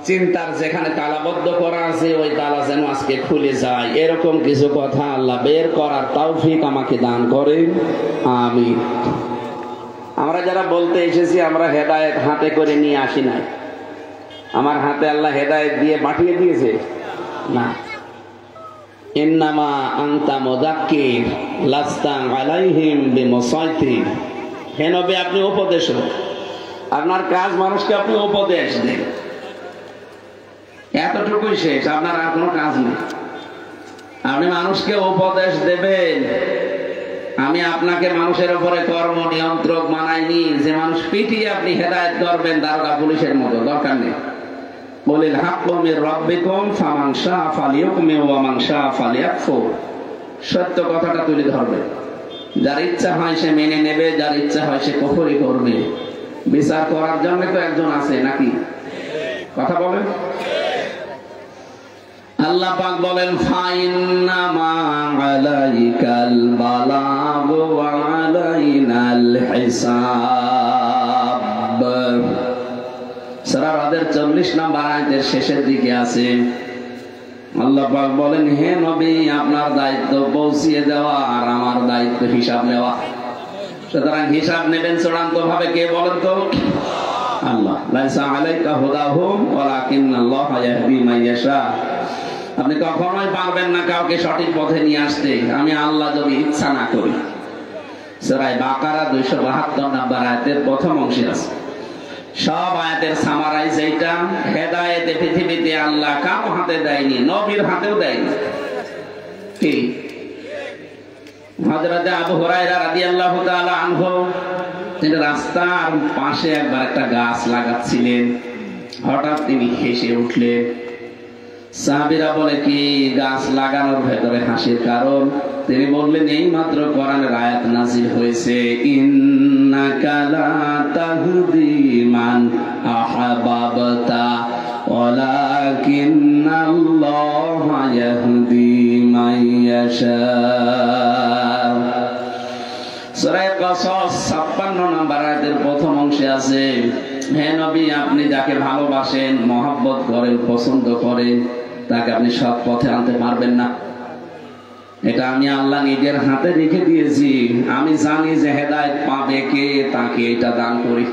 চিন্তার যেখানে তালাবদ্ধ করা আছে ওই তালা যেন আজকে খুলে যায়, এরকম কিছু কথা আল্লাহ বের করার তৌফিক আমাকে দান করেন, আমিন। আমরা যারা বলতে এসেছি আমরা হেদায়েত হাতে করে নিয়ে আসি নাই। আমার হাতে আল্লাহ হেদায়েত দিয়ে পাঠিয়ে দিয়েছে না। ইন্নামা আনতা মুযাক্কির লাস্তা আলাইহিম বিমুসাইতির। হে নবী, আপনি উপদেশক, আপনার কাজ মানুষকে আপনি উপদেশ দেন, এতটুকুই শেষ, আপনার আর কোনো কাজ নেই। আপনি মানুষকে উপদেশ দেবেন। আমি আপনাকে মানুষের উপরে কর্ম নিয়ন্ত্রক বানাইনি যে মানুষ পিটিয়ে আপনি হেদায়েত করবেন দারোগা পুলিশের মতো, দরকার নেই। বলিল হাক্কু মির রাব্বিকুম ফামান শাআ ফালিউমিন ওয়া মান শাআ ফালিয়াকফুর। সত্য কথাটা তুলে ধরবে, যার ইচ্ছা হয় সে মেনে নেবে, যার ইচ্ছা হয় সে কুফরি করবে। বিচার করার জন্য তো একজন আছে নাকি? কথা বলেন। আল্লাহ পাক বলেন ফাইন্নামা আলাইকাল বালাগ ওয়া আলাইনাল হিসাব। সূরা রাদের 40 নম্বর আয়াতের শেষের দিকে আছে আল্লাহ পাক বলেন, হে নবী, আপনার দায়িত্ব পৌঁছিয়ে দেওয়া আর আমার দায়িত্ব হিসাব নেওয়া। সুতরাং হিসাব নেবেন চূড়ান্ত ভাবে কে বলেন তো? আল্লাহ। লাইসা আলাইকা হুদাহুম ওয়ালাকিন্নাল্লাহা ইয়াহদি মান ইয়াশা। আপনি কখনোই পারবেন না কাউকে সঠিক পথে নিয়ে আসতে, আমি আল্লাহ যদি ইচ্ছা না করি। সূরা বাকারা 272 নম্বর আয়াতের প্রথম অংশে আছে। সব আয়াতের সামারাইজ এইটা। হেদায়েত পৃথিবীতে আল্লাহ কারো হাতে দেয়নি, নবীর হাতেও দেয়নি। কি হযরত আবু হুরায়রা রাদিয়াল্লাহু তাআলা আনহু তিনি রাস্তার পাশে একবার একটা গাছ লাগাচ্ছিলেন, হঠাৎ তিনি হেসে উঠলেন। সাহাবীরা বলে, কি গাছ লাগানোর ভেতরে হাসির কারণ? তিনি বললেন, এই মাত্র কোরআনের আয়াত নাযিল হয়েছে, ইন্নাকা লা তাহদি মান আহবাবতা ওয়ালাকিন্নাল্লাহা ইয়াহদি মান ইয়াশা। সূরা কসস 56 নম্বর আয়াতের প্রথম অংশে আছে, হে নবী, আপনি যাকে ভালোবাসেন, মহব্বত করেন, পছন্দ করেন, তাকে আপনি সৎ পথে আনতে পারবেন না। এটা আমি আল্লাহ নিজের হাতে রেখে দিয়েছি। আমি জানি যে হেদায়েত পাবে কে, তাকে এটা দান করি।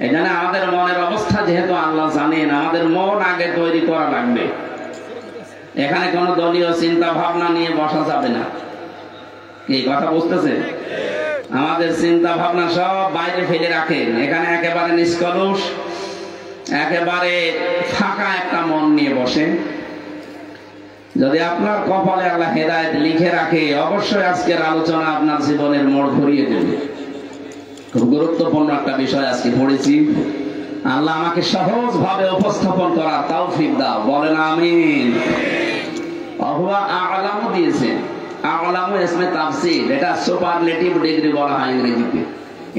এখানে আমাদের মনের অবস্থা যেহেতু আল্লাহ জানেন, আমাদের মন আগে তৈরি করা লাগবে। এখানে কোনো দলীয় চিন্তা ভাবনা নিয়ে বসা যাবে না। কি কথা বুঝতেছে? আমাদের চিন্তা ভাবনা সব বাইরে ফেলে রাখেন। এখানে একেবারে নিষ্কলুষ, একেবারে ফাঁকা একটা মন নিয়ে বসেন। যদি আপনার কপালে আল্লাহ হেদায়েত লিখে রাখে, অবশ্যই আজকের আলোচনা আপনার জীবনের মোড় ঘুরিয়ে দেবে। খুব গুরুত্বপূর্ণ একটা বিষয় আজকে পড়েছি। আল্লাহ আমাকে সহজ ভাবে উপস্থাপন করার তৌফিক দাও, বলেন আমিন। হুয়া আ'লামু দিয়েছেন। আ'লামু ইসমে তাফসীর, এটা সুপারলেটিভ ডিগ্রি বলা হয় ইংরেজিতে।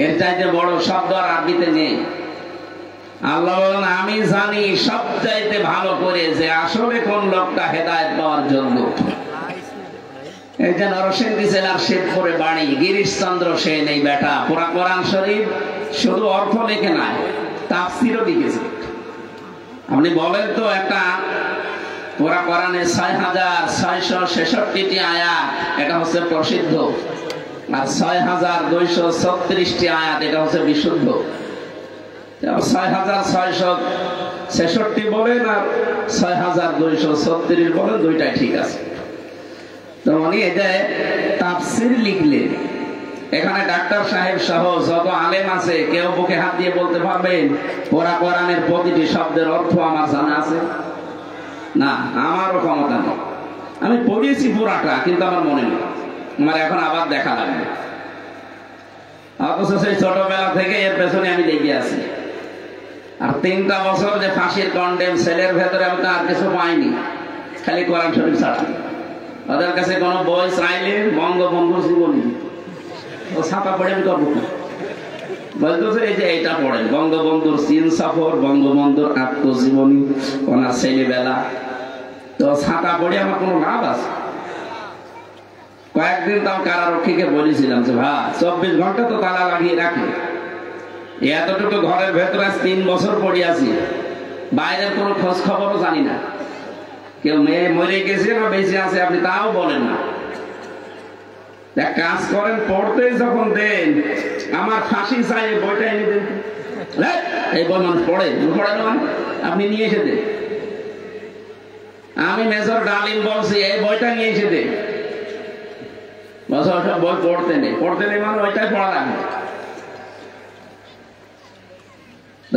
এর চাইতে বড় শব্দ আর আরবিতে নেই। আল্লাহ বলেন, আমি জানি সবচাইতে ভালো করে যে আসলে কোন লোকটা হেদায়েত পাওয়ার যোগ্য। এই যে নরসিংদী জেলার শেরপুরে বাড়ি, গিরিশচন্দ্র সেন এই বেটা পুরা কোরআন শরীফ শুধু অর্থ লেখে নাই, তাফসীরও লিখেছে। আপনি বলেন তো, একটা পুরা কোরআনে ৬৬৬৬টি আয়াত, এটা হচ্ছে প্রসিদ্ধ, আর ৬২৩৬টি আয়াত, এটা হচ্ছে বিশুদ্ধ। ৬৬৬৬ বলেন আর ৬২৩৬ বলেন, দুইটাই ঠিক আছে। তো উনি এটা তাফসীর লিখলেন। এখানে ডাক্তার সাহেব সহ যত আলেম আছে, কেউ বুকে হাত দিয়ে বলতে পারবেন পুরা কোরআনের প্রতিটি শব্দের অর্থ আমার জানা আছে? না, আমারও ক্ষমতা নেই। আমি পড়িয়েছি পুরাটা, কিন্তু আমার মনে নেই। আমার এখন আবার দেখা লাগবে। অথচ সেই ছোটবেলা থেকে এর পেছনে আমি লেগে আছি। আর 3টা বছর যে ফাঁসির কন্ডেম সেলের ভেতরে আমি তো আর কিছু পাইনি, খালি কোরআন শরীফ ছাড়া। ওদের কাছে কোনো বই চাইলে বঙ্গবন্ধুর জীবনী, ও ছাপা পড়ে আমি করবো না। বলতেছে এই যে এইটা পড়েন, বঙ্গবন্ধুর চীন সফর, বঙ্গবন্ধুর আত্মজীবনী, ওনার ছেলেবেলা। তো ছাতা পড়ে আমার কোনো লাভ আছে? কয়েকদিন তাও কারারক্ষীকে বলেছিলাম যে ভাই 24 ঘন্টা তো তালা লাগিয়ে রাখে, এতটুকু ঘরের ভেতরে 3 বছর পড়ে আছি, বাইরের কোনো খোঁজ খবরও জানি না। কেউ মেয়ে মরে গেছে না বেঁচে আছে আপনি তাও বলেন না। এক কাজ করেন, পড়তে যখন দেন আমার ফাঁসি চাই এই বইটা এনে দেন। এই বই মানুষ পড়ে পড়ে নয়, আপনি নিয়ে এসে দেন। আমি মেজর ডালিম বলছি এই বইটা নিয়ে এসে দেন। বছর বই পড়তে নেই মানে ওইটাই পড়া লাগবে।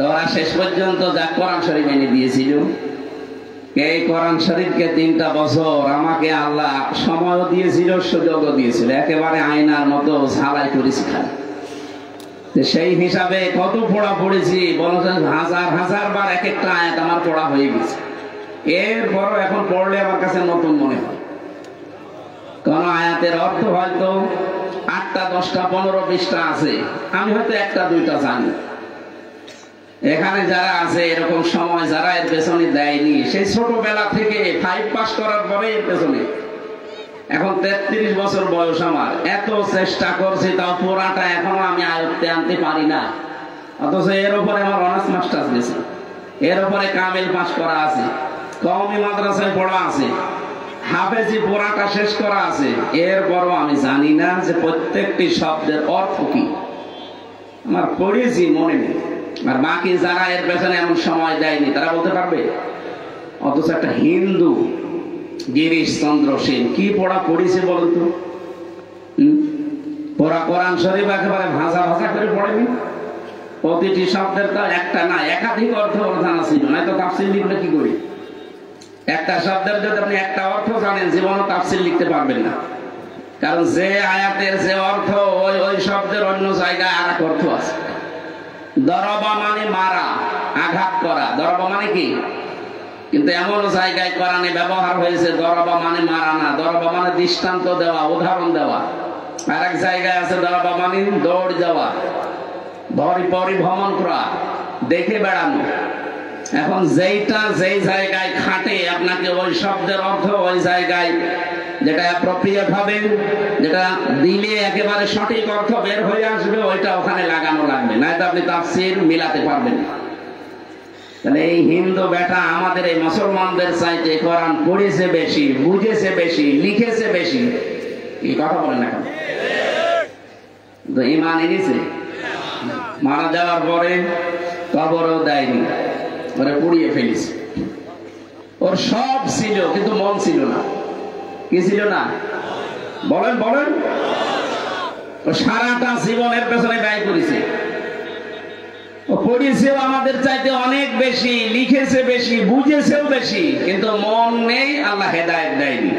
ওরা শেষ পর্যন্ত যা কোরআন শরীফ এনে দিয়েছিল, এই কোরআন শরীফকে 3টা বছর আমাকে আল্লাহ সময়ও দিয়েছিল, সুযোগও দিয়েছিল, একেবারে আয়নার মতো ঝালাই করেছি খালি। সেই হিসাবে কত পড়া পড়েছি বলছেন, হাজার হাজার বার এক একটা আয়াত আমার পড়া হয়ে গেছে। এরপরও এখন পড়লে আমার কাছে নতুন মনে হয়। কোন আয়াতের অর্থ হয়তো 8টা 10টা 15 20টা আছে, আমি হয়তো 1টা 2টা জানি। এখানে যারা আছে এরকম সময় যারা এর পেছনে দেয়নি, সেই ছোটবেলা থেকে 5 পাস করার পরে এর পেছনে, এখন 33 বছর বয়স আমার, এত চেষ্টা করছি তাও পুরাটা এখনো আমি আয়ত্তে আনতে পারি না। অথচ এর উপরে আমার অনার্স মাস্টার্স গেছে, এর উপরে কামিল পাস করা আছে, কওমি মাদ্রাসায় পড়া আছে, হাফেজি পুরাটা শেষ করা আছে। এরপরও আমি জানি না যে প্রত্যেকটি শব্দের অর্থ কি। আমার পড়েছি মনে নেই। আর বাকি যারা এর পেছনে এমন সময় দেয়নি তারা বলতে পারবে। অথচ একটা হিন্দু গিরিশ চন্দ্র সেন কি পড়া পড়েছে বলুন তো? পড়া কোরআন শরীফ একেবারে ভাষা ভাষা করে পড়েনি। প্রতিটি শব্দের তো একটা না একাধিক অর্থ জানা ছিল, নয়তো তাফসীর লিখলে কি করি? একটা শব্দের যদি আপনি একটা অর্থ জানেন, জীবনও তাফসীর লিখতে পারবেন না। কারণ যে আয়াতের যে অর্থ, ওই শব্দের অন্য জায়গায় আর এক অর্থ আছে। দরবা মানে মারা, আঘাত করা, দরবা মানে কি? কিন্তু এমন জায়গায় কোরআনে ব্যবহার হয়েছে দরবা মানে মারা না, দরবা মানে দৃষ্টান্ত দেওয়া, উদাহরণ দেওয়া। আর এক জায়গায় আছে দরবা মানে দৌড় দেওয়া, পরিভ্রমণ করা, দেখে বেড়ানো। এখন যেইটা যেই জায়গায় খাটে আপনাকে ওই শব্দের অর্থ ওই জায়গায় যেটা অ্যাপ্রোপ্রিয়েট হবে, যেটা দিলে একেবারে সঠিক অর্থ বের হয়ে আসবে, ওইটা ওখানে লাগানো লাগবে, নয়তো আপনি তাফসীর মিলাতে পারবেন না। তাহলে এই হিন্দু বেটা আমাদের এই মুসলমানদের চাইতে কোরআন পড়েছে বেশি, বুঝেছে বেশি, লিখেছে বেশি। এই কথা বলেন না কেন? তো ঈমান এনেছে, মারা যাওয়ার পরে কবরও দেয়নি, ওরা পুড়িয়ে ফেলেছে। ওর সব ছিল কিন্তু মন ছিল না। কি ছিল না? বলেন বলেন। ও সারাটা জীবনের পেছনে ব্যয় করেছে। ও পড়েছেও আমাদের চাইতে অনেক বেশি, লিখেছে বেশি, বুঝেছেও বেশি, কিন্তু মন নেই, আল্লাহ হেদায়েত দেয়নি।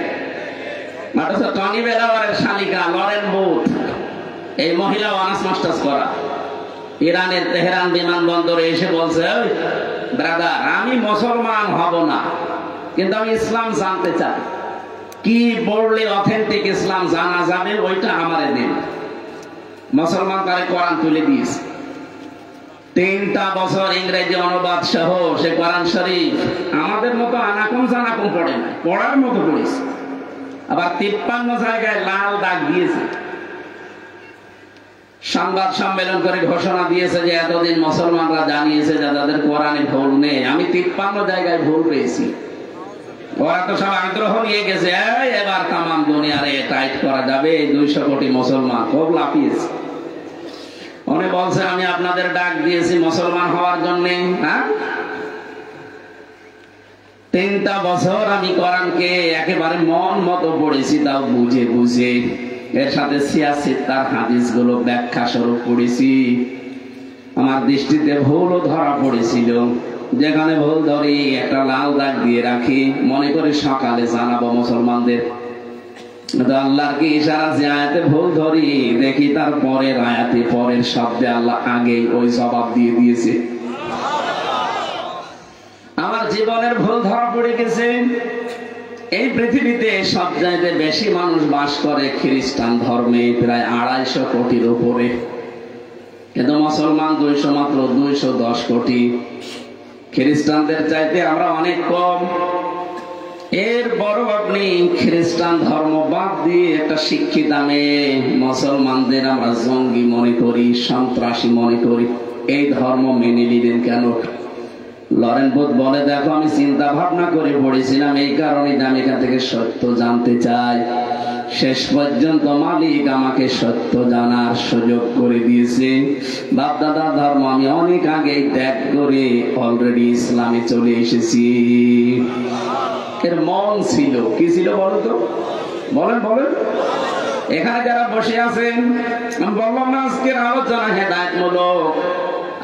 অথচ টনি বেলাওয়ারের শালিকা লরেন বুথ, এই মহিলা অনার্স মাস্টার্স করা, ইরানের তেহরান বিমানবন্দরে এসে বলছে, ব্রাদার আমি মুসলমান হব না, কিন্তু আমি ইসলাম জানতে চাই, কি পড়লে অথেন্টিক ইসলাম জানা যাবে ওইটা আমারে দিন। মুসলমান তারে কোরআন তুলে দিয়েছে। 3টা বছর ইংরেজি অনুবাদ সহ সে কোরআন শরীফ আমাদের মতো আনাকুম জানাকুম পড়ে না, পড়ার মতো পড়েছে। আবার 53 জায়গায় লাল দাগ দিয়েছে। সংবাদ সম্মেলন করে ঘোষণা দিয়েছে যে এতদিন মুসলমানরা জানিয়েছে যে তাদের কোরআনে ভুল নেই, আমি 53 জায়গায় ভুল পেয়েছি। ওরা তো সব আগ্রহ নিয়ে গেছে, এবার তামাম দুনিয়ারে টাইট করা যাবে, 200 কোটি মুসলমান খুব লাফিয়েছে। উনি বলছে আমি আপনাদের ডাক দিয়েছি মুসলমান হওয়ার জন্য। হ্যাঁ, 3টা বছর আমি কোরআনকে একেবারে মন মতো পড়েছি, তাও বুঝে বুঝে। এর সাথে সিয়াসিত্তার হাদিসগুলো ব্যাখ্যা স্বরূপ পড়েছি। আমার দৃষ্টিতে ভুলও ধরা পড়েছিল, যেখানে ভুল ধরি একটা লাল দাগ দিয়ে রাখি, মনে করে সকালে জানাবো মুসলমানদের। আল্লাহর কি ইশারা, যে আয়াতে ভুল ধরি দেখি তার পরের আয়াতে পরের শব্দে আল্লাহ আগেই ওই জবাব দিয়ে দিয়েছে। আমার জীবনের ভুল ধরা পড়ে গেছে। এই পৃথিবীতে সবচাইতে বেশি মানুষ বাস করে খ্রিস্টান ধর্মে, প্রায় 250 কোটির উপরে, কিন্তু মুসলমান 200, মাত্র 210 কোটি। খ্রিস্টানদের চাইতে আমরা অনেক কম। এর বড় আপনি খ্রিস্টান ধর্ম বাদ দিয়ে একটা শিক্ষিত মেয়ে মুসলমানদের আমরা জঙ্গি মনে করি, সন্ত্রাসী মনে করি। এই ধর্ম মেনে নিলেন কেন? লরেন বুথ বলে, দেখো আমি চিন্তা ভাবনা করে পড়েছিলাম, এই কারণে আমি এখান থেকে সত্য জানতে চাই। শেষ পর্যন্ত মালিক আমাকে সত্য জানার সুযোগ করে দিয়েছে। বাপ দাদার ধর্ম আমি অনেক আগেই ত্যাগ করে অলরেডি ইসলামে চলে এসেছি। এর মন ছিল কি ছিল বলো তো, বলেন বলেন। এখানে যারা বসে আছেন, আমি বললাম না আজকের আলোচনা হেদায়েতমূলক,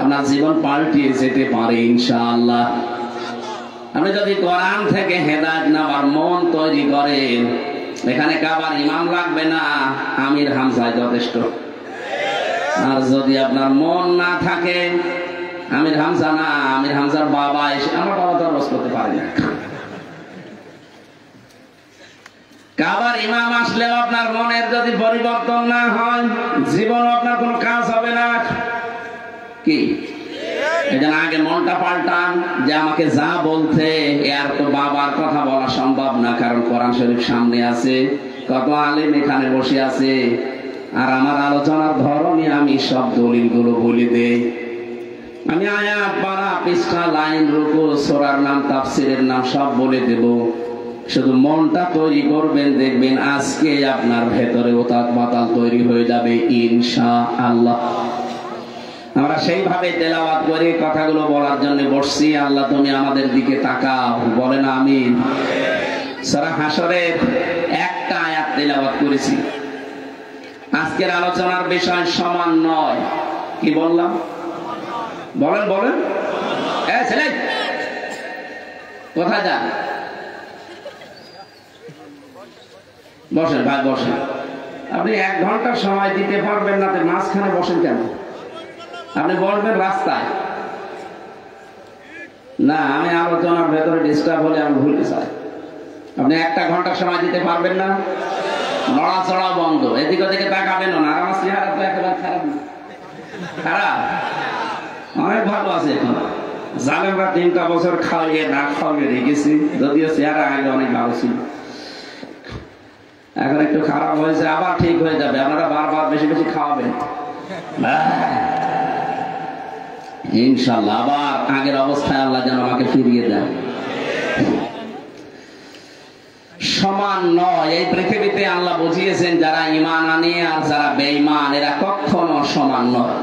আপনার জীবন পাল্টিয়ে যেতে পারে ইনশাআল্লাহ। আপনি যদি কোরআন থেকে হেদায়েত নেওয়ার মন তৈরি করেন, এখানে কাবার ইমাম লাগবে না, আমির হামজা যথেষ্ট। আর যদি আপনার মন না থাকে, আমির হামজা না, আমির হামজার বাবা এসে, আমার বাবা তো রোজ করতে পারে না। কাবার ইমাম আসলেও আপনার মনের যদি পরিবর্তন না হয়, জীবন আপনার কোনো কাজ হবে না। কি এজন্য আগে মনটা পাল্টান, যে আমাকে যা বলতে আর তো বাবার কথা বলা সম্ভব না, কারণ কোরআন শরীফ সামনে আছে, কত আলেম এখানে বসে আছে, আর আমার আলোচনার ধরনে আমি সব দলিলগুলো বলে দেই। আমি আয়াত পারা পৃষ্ঠা লাইন রুকু সূরার নাম তাফসীরের নাম সব বলে দেব। শুধু মনটা তৈরি করবেন, দেখবেন আজকে আপনার ভেতরে ওতাল পাতাল তৈরি হয়ে যাবে ইনশাআল্লাহ। আমরা সেইভাবে তেলাওয়াত করে কথাগুলো বলার জন্য বসছি। আল্লাহ তুমি আমাদের দিকে তাকাও, বলেন আমিন। সূরা হাশরের একটা আয়াত তেলাওয়াত করেছি। আজকের আলোচনার বিষয় সমান নয়। কি বললাম বলেন বলেন। ছেলে কোথায় যান? বসেন ভাই বসেন। আপনি 1 ঘন্টা সময় দিতে পারবেন না, মাঝখানে বসেন কেন? আপনি বলবেন রাস্তায় না, আমি আলোচনার ভেতরে ডিস্টার্ব হলে আমি ভুলতে চাই। আপনি 1 ঘন্টা সময় দিতে পারবেন না, নড়াচড়া বন্ধ, এদিক ওদিকে তাকাবেন না। আর আমার চেহারা তো একেবারে খারাপ না, খারাপ অনেক ভালো আছে। এখন জালেমরা 3টা বছর খাওয়াইয়ে না খাওয়াইয়ে রেখেছি, যদিও চেহারা আগে অনেক ভালো ছিল, এখন একটু খারাপ হয়েছে, আবার ঠিক হয়ে যাবে। আপনারা বারবার বেশি বেশি খাওয়াবেন ইনশাআল্লাহ, আবার আগের অবস্থায় আল্লাহ যেন আমাকে ফিরিয়ে দেন। সমান নয় এই পৃথিবীতে, আল্লাহ বুঝিয়েছেন যারা ঈমান আনে আর যারা বেঈমান এরা কখনো সমান নয়।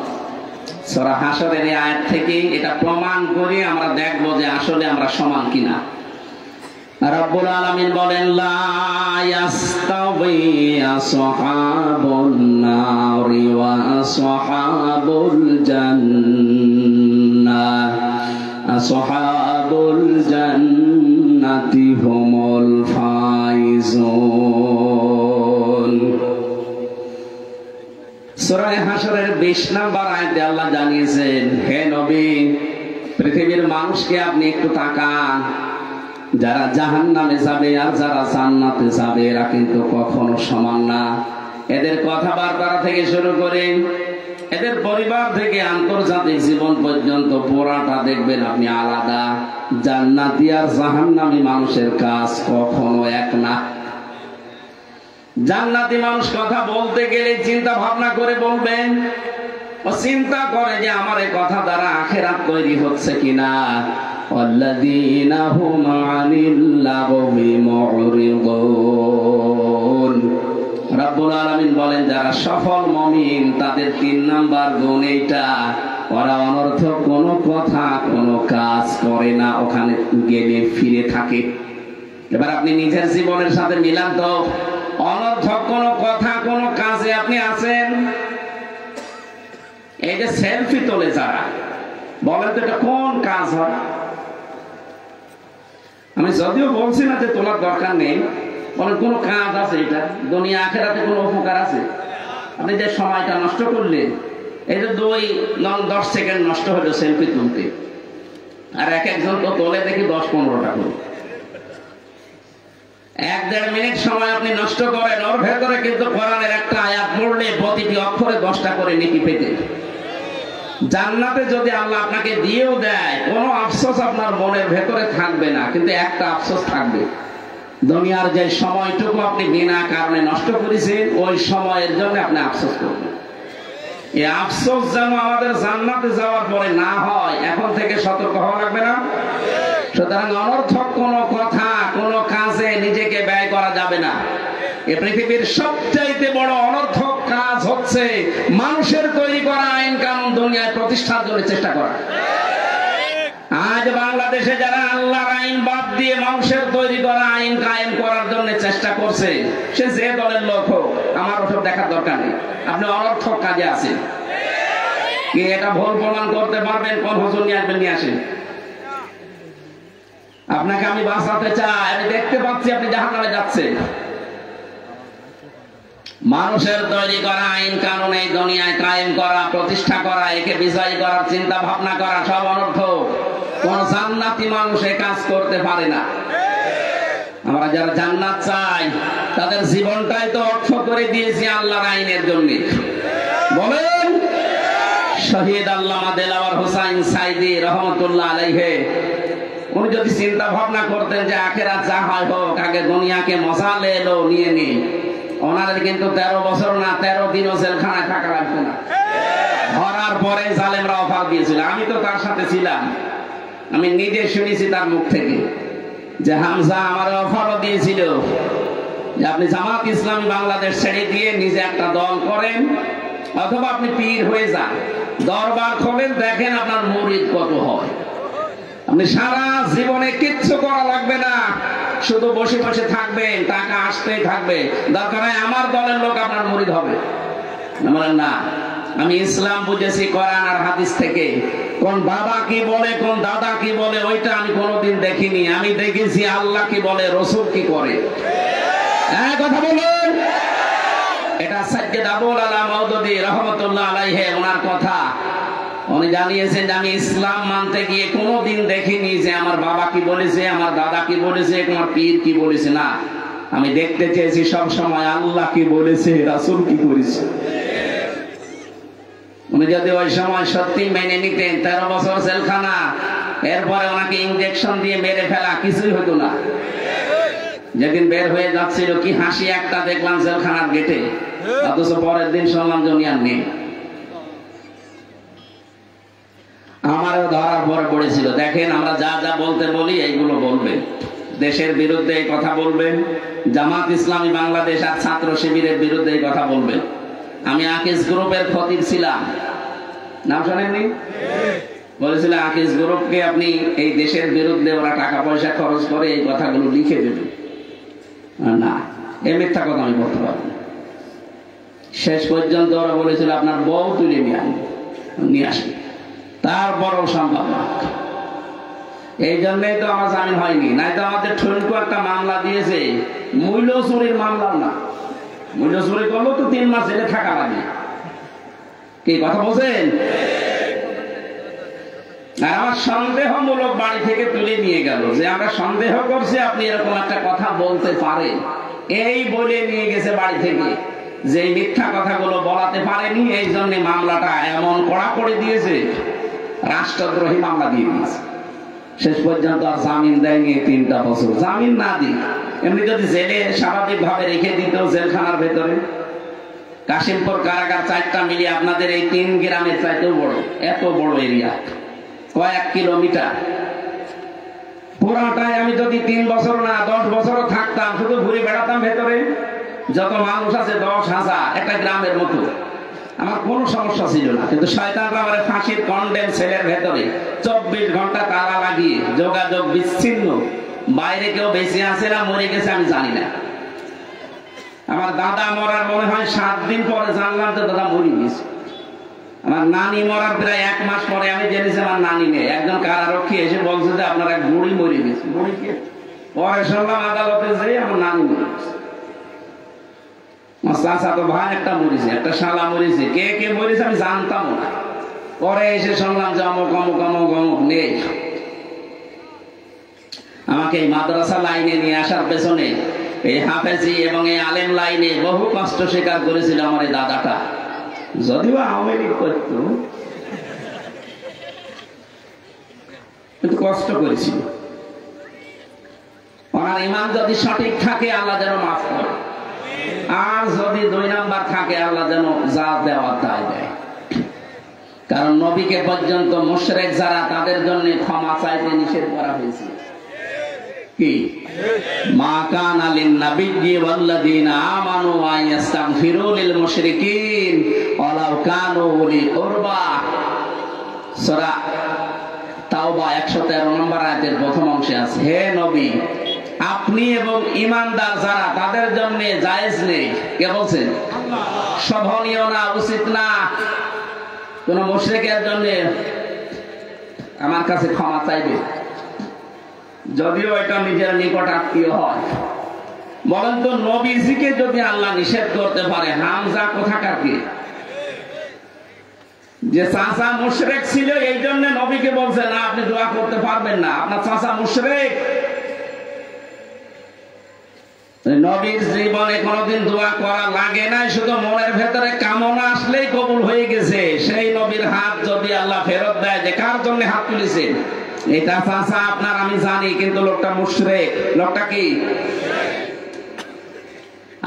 সূরা হাশরের এই আয়াত থেকে এটা প্রমাণ করে আমরা দেখব যে আসলে আমরা সমান কিনা। রব্বুল আলামিন বলেন, লা ইয়াস্তাওয়ি আসহাবুন নারি ওয়া আসহাবুল জান্নাহ, আসহাবুল জান্নাতি হুমুল ফাইজুন। সূরা হাশরের 20 নম্বর আয়াতে আল্লাহ জানিয়েছেন, হে নবী পৃথিবীর মানুষকে আপনি একটু তাকান, যারা জাহান্নামে যাবে আর যারা জান্নাতে যাবে এরা কিন্তু কখনো সমান না। এদের কথাবার্তা থেকে শুরু করে এদের পরিবার থেকে আন্তর্জাতিক জীবন পর্যন্ত পুরাটা দেখবেন আপনি আলাদা। জান্নাতি আর জাহান্নামী মানুষের কাজ কখনো এক না। জান্নাতি মানুষ কথা বলতে গেলে চিন্তা ভাবনা করে বলবেন, ও চিন্তা করে যে আমার এই কথা দ্বারা আখিরাত তৈরি হচ্ছে কিনা। والذين هم عن اللغو معرضون। রব্বুল আলামিন বলেন যারা সফল মুমিন তাদের 3 নাম্বার গুণ এইটা, ওরা অনর্থক কোনো কথা কোনো কাজ করে না, ওখানে গেলে ফিরে থাকে। এবার আপনি নিজের জীবনের সাথে মিলান তো, অনর্থক কোনো কথা কোনো কাজে আপনি আছেন? এই যে সেলফি তোলে যারা, বলেন তো এটা কোন কাজ হয়? আমি যদিও বলছি না যে তোলার দরকার নেই, বলেন কোন কাজ আছে এটা? দুনিয়া আখিরাতে কোনো উপকার আছে? আপনি যে সময়টা নষ্ট করলেন, এই যে 2-10 সেকেন্ড নষ্ট হলো সেলফি তুলতে, আর একজন তো তোলে দেখি 10-15টা করে। 1-1.5 মিনিট সময় আপনি নষ্ট করেন, ওর ভেতরে কিন্তু কোরআনের একটা আয়াত পড়লে প্রতিটি অক্ষরে 10টা করে নেকি পেতে। জান্নাতে যদি আল্লাহ আপনাকে দিয়েও দেয়, কোনো আফসোস আপনার মনের ভেতরে থাকবে না, কিন্তু একটা আফসোস থাকবে, দুনিয়ার যে সময়টুকু আপনি বিনা কারণে নষ্ট করেছেন ওই সময়ের জন্য আপনি আফসোস করবেন। এই আফসোস যেন আমাদের জান্নাতে যাওয়ার পরে না হয়, এখন থেকে সতর্ক হওয়া লাগবে না? সুতরাং অনর্থক কোন কথা, কোন কাজে নিজেকে ব্যয় করা যাবে না। এই পৃথিবীর সবচাইতে বড় অনর্থক কাজ হচ্ছে মানুষের তৈরি করা আইন কানুন দুনিয়ায় প্রতিষ্ঠার জন্য চেষ্টা করা। আজ বাংলাদেশে যারা আল্লাহর আইন বাদ দিয়ে মানুষের তৈরি করা আইন কায়েম করার জন্য চেষ্টা করছে, সে যে দলের লোক হোক, আমার ওসব দেখার দরকার নেই। আপনি অনর্থক কাজে আছেন, কি এটা ভুল প্রমাণ করতে পারবেন? কোন হুজুর নিয়ে আসবেন, নিয়ে আসেন। আপনাকে আমি বাঁচাতে চাই, আমি দেখতে পাচ্ছি আপনি জাহান্নামে যাচ্ছেন। মানুষের তৈরি করা আইন কানুন এই দুনিয়ায় কায়েম করা, প্রতিষ্ঠা করা, একে বিজয়ী করার চিন্তা ভাবনা করা সব অনর্থক। কোন জান্নাতি মানুষ এই কাজ করতে পারে না। আমরা যারা জান্নাত চাই তাদের জীবনটাই তো অর্থ করে দিয়েছি আল্লাহর আইনের জন্য। বলেন, শহীদ আল্লামা দেলাওয়ার হোসাইন সাইদি রহমতুল্লাহ আলাইহি, উনি যদি চিন্তা ভাবনা করতেন যে আখেরাত যা হয় হোক, আগে দুনিয়াকে মশালে এলো নিয়ে নিই, ওনাদের কিন্তু 13 বছর না 13 দিনও জেলখানায় থাকা লাগবে না। ধরার পরে জালেমরা অফার দিয়েছিল, আমি তো তার সাথে ছিলাম, আমি নিজে শুনেছি তার মুখ থেকে যে হামজা আমার অফারও দিয়েছিল যে আপনি জামাত ইসলামী বাংলাদেশ ছেড়ে দিয়ে নিজে একটা দল করেন, অথবা আপনি পীর হয়ে যান, দরবার খোলেন, দেখেন আপনার মুরিদ কত হয়। আপনি সারা জীবনে কিচ্ছু করা লাগবে না, শুধু বসে বসে থাকবেন, টাকা আসতেই থাকবে, দরকার হয় আমার দলের লোক আপনার মুরিদ হবে। বলেন না, আমি ইসলাম বুঝেছি কোরআন আর হাদিস থেকে। কোন বাবা কি বলে, কোন দাদা কি বলে, ওইটা আমি কোনোদিন দেখিনি। আমি দেখেছি আল্লাহ কি বলে, রসুল কি করে। কথা বলুন, এটা সাইয়্যিদ আবুল আলা মাওদুদী রহমাতুল্লাহ আলাইহি ওনার কথা। উনি জানিয়েছেন যে আমি ইসলাম মানতে গিয়ে কোনোদিন দেখিনি যে আমার বাবা কি বলেছে, আমার দাদা কি বলেছে, আমার পীর কি বলেছে। না, আমি দেখতে চেয়েছি সব সময় আল্লাহ কি বলেছে, রাসূল কি করেছে। উনি যদি ওই সময় সত্যি মেনে নিতেন, 13 বছর জেলখানা, এরপরে ওনাকে ইনজেকশন দিয়ে মেরে ফেলা, কিছুই হতো না। যেদিন বের হয়ে যাচ্ছিল কি হাসি একটা দেখলাম জেলখানার গেটে, অথচ পরের দিন শুনলাম যে উনি আর নেই। আমারও ধরার পরে পড়েছিল। দেখেন, আমরা যা যা বলতে বলি এইগুলো বলবেন, দেশের বিরুদ্ধে এই কথা বলবেন, জামাত ইসলামী বাংলাদেশ আর ছাত্র শিবিরের বিরুদ্ধে এই কথা বলবেন। আমি আকিজ গ্রুপের খতিব ছিলাম, নাম শোনেননি? বলেছিল আকিজ গ্রুপকে আপনি এই দেশের বিরুদ্ধে, ওরা টাকা পয়সা খরচ করে এই কথাগুলো লিখে দেবেন। না, এই মিথ্যা কথা আমি বলতে পারবো না। শেষ পর্যন্ত ওরা বলেছিল আপনার বউ তুলে নিয়ে আসবে, তারপরও সম্ভব না। এই জন্যই তো আমার জামিন হয়নি, নাই তো আমাদের ঠুনকু একটা মামলা দিয়েছে, মূল্য চুরির মামলা না। মূল্য চুরি করলেও তো 3 মাস জেলে থাকা লাগে। কি কথা বলছেন? আমার সন্দেহমূলক বাড়ি থেকে তুলে নিয়ে গেল, যে আমরা সন্দেহ করছি আপনি এরকম একটা কথা বলতে পারেন, এই বলে নিয়ে গেছে বাড়ি থেকে। যে মিথ্যা কথাগুলো বলাতে পারেনি, এই জন্য মামলাটা এমন কড়া করে দিয়েছে, রাষ্ট্রদ্রোহী মামলা দিয়ে দিয়েছে। শেষ পর্যন্ত আর জামিন দেয়নি 3টা বছর। জামিন না দিই, এমনি যদি জেলে স্বাভাবিক ভাবে রেখে দিত জেলখানার ভেতরে, কাশিমপুর কারাগার 4টা মিলিয়ে আপনাদের এই 3 গ্রামের চাইতেও বড়, এত বড় এরিয়া, কয়েক কিলোমিটার পুরাটাই। আমি যদি 3 বছর না 10 বছরও থাকতাম, শুধু ঘুরে বেড়াতাম ভেতরে, যত মানুষ আছে 10,000, একটা গ্রামের মতো, আমার কোনো সমস্যা ছিল না। কিন্তু শয়তানরা আমার ফাঁসির কন্ডেম সেলের ভেতরে 24 ঘন্টা তালা লাগিয়ে, যোগাযোগ বিচ্ছিন্ন, বাইরে কেউ বেঁচে আছে না মরে গেছে আমি জানি না। আমার দাদা মরার মনে হয় 7 দিন পরে জানলাম যে দাদা মরে গেছে। আমার নানি মরার প্রায় 1 মাস পরে আমি জেনেছি আমার নানি নেই। একজন কারারক্ষী এসে বলছে যে আপনার এক বুড়ি মরে গেছে। বুড়ি কে? পরে শুনলাম আদালতে যে আমার নানি মরে গেছে। আমার চাচা তো ভাই একটা মরেছে, একটা শালা মরেছে, কে কে মরেছে আমি জানতাম না। পরে এসে শুনলাম যে অমুক অমুক অমুক অমুক নেই। আমাকে এই মাদ্রাসা লাইনে নিয়ে আসার পেছনে এই হাফেজি এবং এই আলেম লাইনে বহু কষ্ট স্বীকার করেছিল আমার এই দাদাটা। যদিও আওয়ামী লীগ করত, কিন্তু কষ্ট করেছিল। ওনার ইমান যদি সঠিক থাকে আল্লাহ যেন মাফ করে, আর যদি 2 নাম্বার থাকে আল্লাহ যেন যা দেওয়ার দায় দেয়। কারণ নবীকে পর্যন্ত মুশরিক যারা তাদের জন্য ক্ষমা চাইতে নিষেধ করা হয়েছে। কি মা কানা লিন নাবিয়্যি ওয়াল্লাযীনা আমানু আন ইস্তাগফিরু লিল মুশরিকিন ওয়ালাউ কানু উলি কুরবা। সূরা তাওবা 113 নম্বর আয়াতের প্রথম অংশে আছে, হে নবী আপনি এবং ঈমানদার যারা তাদের জন্য জায়েজ নেই। কে বলছেন? আল্লাহ। শোভনীয় না, উচিত না কোন মুশরিকের জন্য আমার কাছে ক্ষমা চাইবে, যদিও এটা নিজের নিকট আত্মীয় হয়। বলেন তো নবীজিকে যদি আল্লাহ নিষেধ করতে পারে, হামজা কোথাকার কি? যে চাচা মুশরিক ছিল এই জন্য নবীকে বলছে না আপনি দোয়া করতে পারবেন না, আপনার চাচা মুশরিক। নবীর জীবনে কোনদিন দোয়া করা লাগে নাই, শুধু মনের ভেতরে কামনা আসলেই কবুল হয়ে গেছে। সেই নবীর হাত যদি আল্লাহ ফেরত দেয়, যে কার জন্য হাত তুলেছেন এটা চাচা আপনার আমি জানি, কিন্তু লোকটা মুশরিক। লোকটা কি?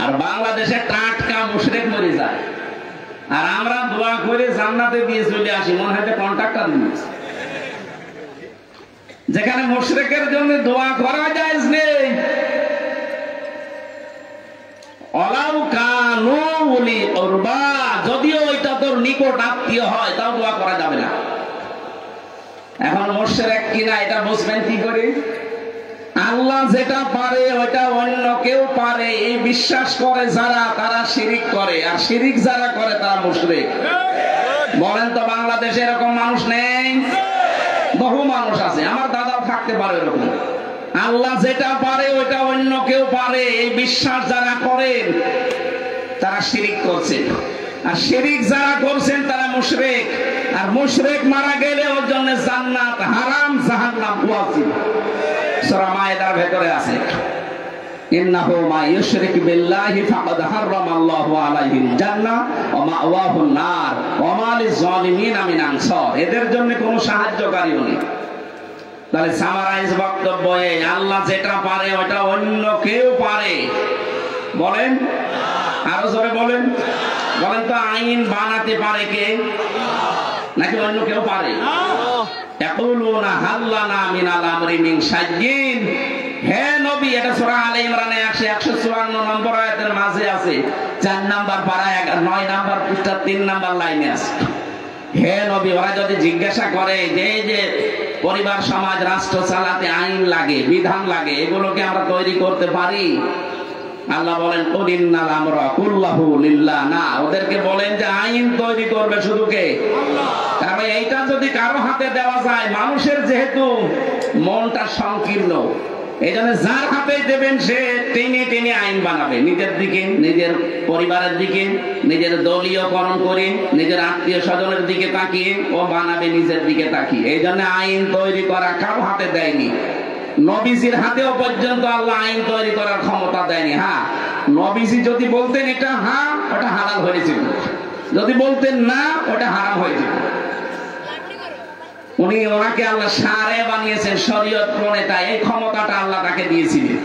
আর বাংলাদেশে টাটকা মুশরিক মরে যায়, আর আমরা দোয়া করে জান্নাতে দিয়ে চলে আসি, মনে হয় কন্ট্রাক্টর দিয়েছে। যেখানে মুশরিকের জন্য দোয়া করা যায় নেই। ওয়ালাউ কানু উলি কুরবা, যদিও এটা তোর নিকট আত্মীয় হয় তাও দোয়া করা যাবে না। এখন মুশরিক কিনা এটা বুঝবেন কি করে? আল্লাহ যেটা পারে ওটা অন্য কেউ পারে এই বিশ্বাস করে যারা, তারা শিরিক করে, আর শিরিক যারা করে তারা মুশরিক। বলেন তো বাংলাদেশে এরকম মানুষ নেই? বহু মানুষ আছে, আমার দাদাও থাকতে পারে এরকম। আল্লাহ যেটা পারে ওটা অন্য কেউ পারে এই বিশ্বাস যারা করেন তারা শিরিক করছে, আর শিরিক যারা করছেন তারা মুশরিক। আর মুশরিক মারা গেলে ওর জন্য জান্নাত হারাম, জাহান্নাম ওয়াজিব। সূরা মায়েদার ভেতরে আছে, ইন্নাহু মা ইউশরিক বিল্লাহি ফাকাদ হারামাল্লাহু আলাইহিল জান্নাহ ওয়া মাওয়াহুন নার ওয়া মা লিয-যালিমিনা মিন আনসার। এদের জন্য কোনো সাহায্যকারীও নেই। তাহলে সামারাইজ বক্তব্য এই, আল্লাহ যেটা পারে ওটা অন্য কেউ পারে। বলেন আরো জোরে বলেন। বলেন তো আইন বানাতে পারে কে? নাকি অন্য কেউ পারে? ইয়াকুলুনা হাল্লানা মিনাল আমরি মিন শাইইন। হে নবী, এটা সূরা আলে ইমরানে 154 নম্বর আয়াতের মাঝে আছে, 4 নাম্বার পারা 9 নাম্বার পৃষ্ঠা 3 নাম্বার লাইনে আছে। হে নবী, ওরা যদি জিজ্ঞাসা করে যে যে পরিবার সমাজ রাষ্ট্র চালাতে আইন লাগে, বিধান লাগে, এগুলোকে আমরা তৈরি করতে পারি? আল্লাহ বলেন কুলিন্নাল আমরা কুল্লাহু লিল্লাহ। না, ওদেরকে বলেন যে আইন তৈরি করবে শুধু কে? আল্লাহ। কারণ এইটা যদি কারো হাতে দেওয়া যায়, মানুষের যেহেতু মনটা সংকীর্ণ, এই জন্য যার হাতে দেবেন সে টেনে টেনে আইন বানাবে, নিজের দিকে, নিজের পরিবারের দিকে, নিজের দলীয়করণ করে, নিজের আত্মীয় স্বজনের দিকে তাকিয়ে ও বানাবে নিজের দিকে তাকিয়ে। এই জন্য আইন তৈরি করা কারো হাতে দেয়নি। নবীজির হাতেও পর্যন্ত আল্লাহ আইন তৈরি করার ক্ষমতা দেয়নি। হ্যাঁ, নবীজি যদি বলতেন এটা হ্যাঁ, ওটা হালাল হয়েছিল, যদি বলতেন না ওটা হারাম হয়েছিল। ওনাকে আল্লাহ সারে বানিয়েছেন, শরীয়ত প্রণেতা, এই ক্ষমতাটা আল্লাহ তাকে দিয়েছিলেন।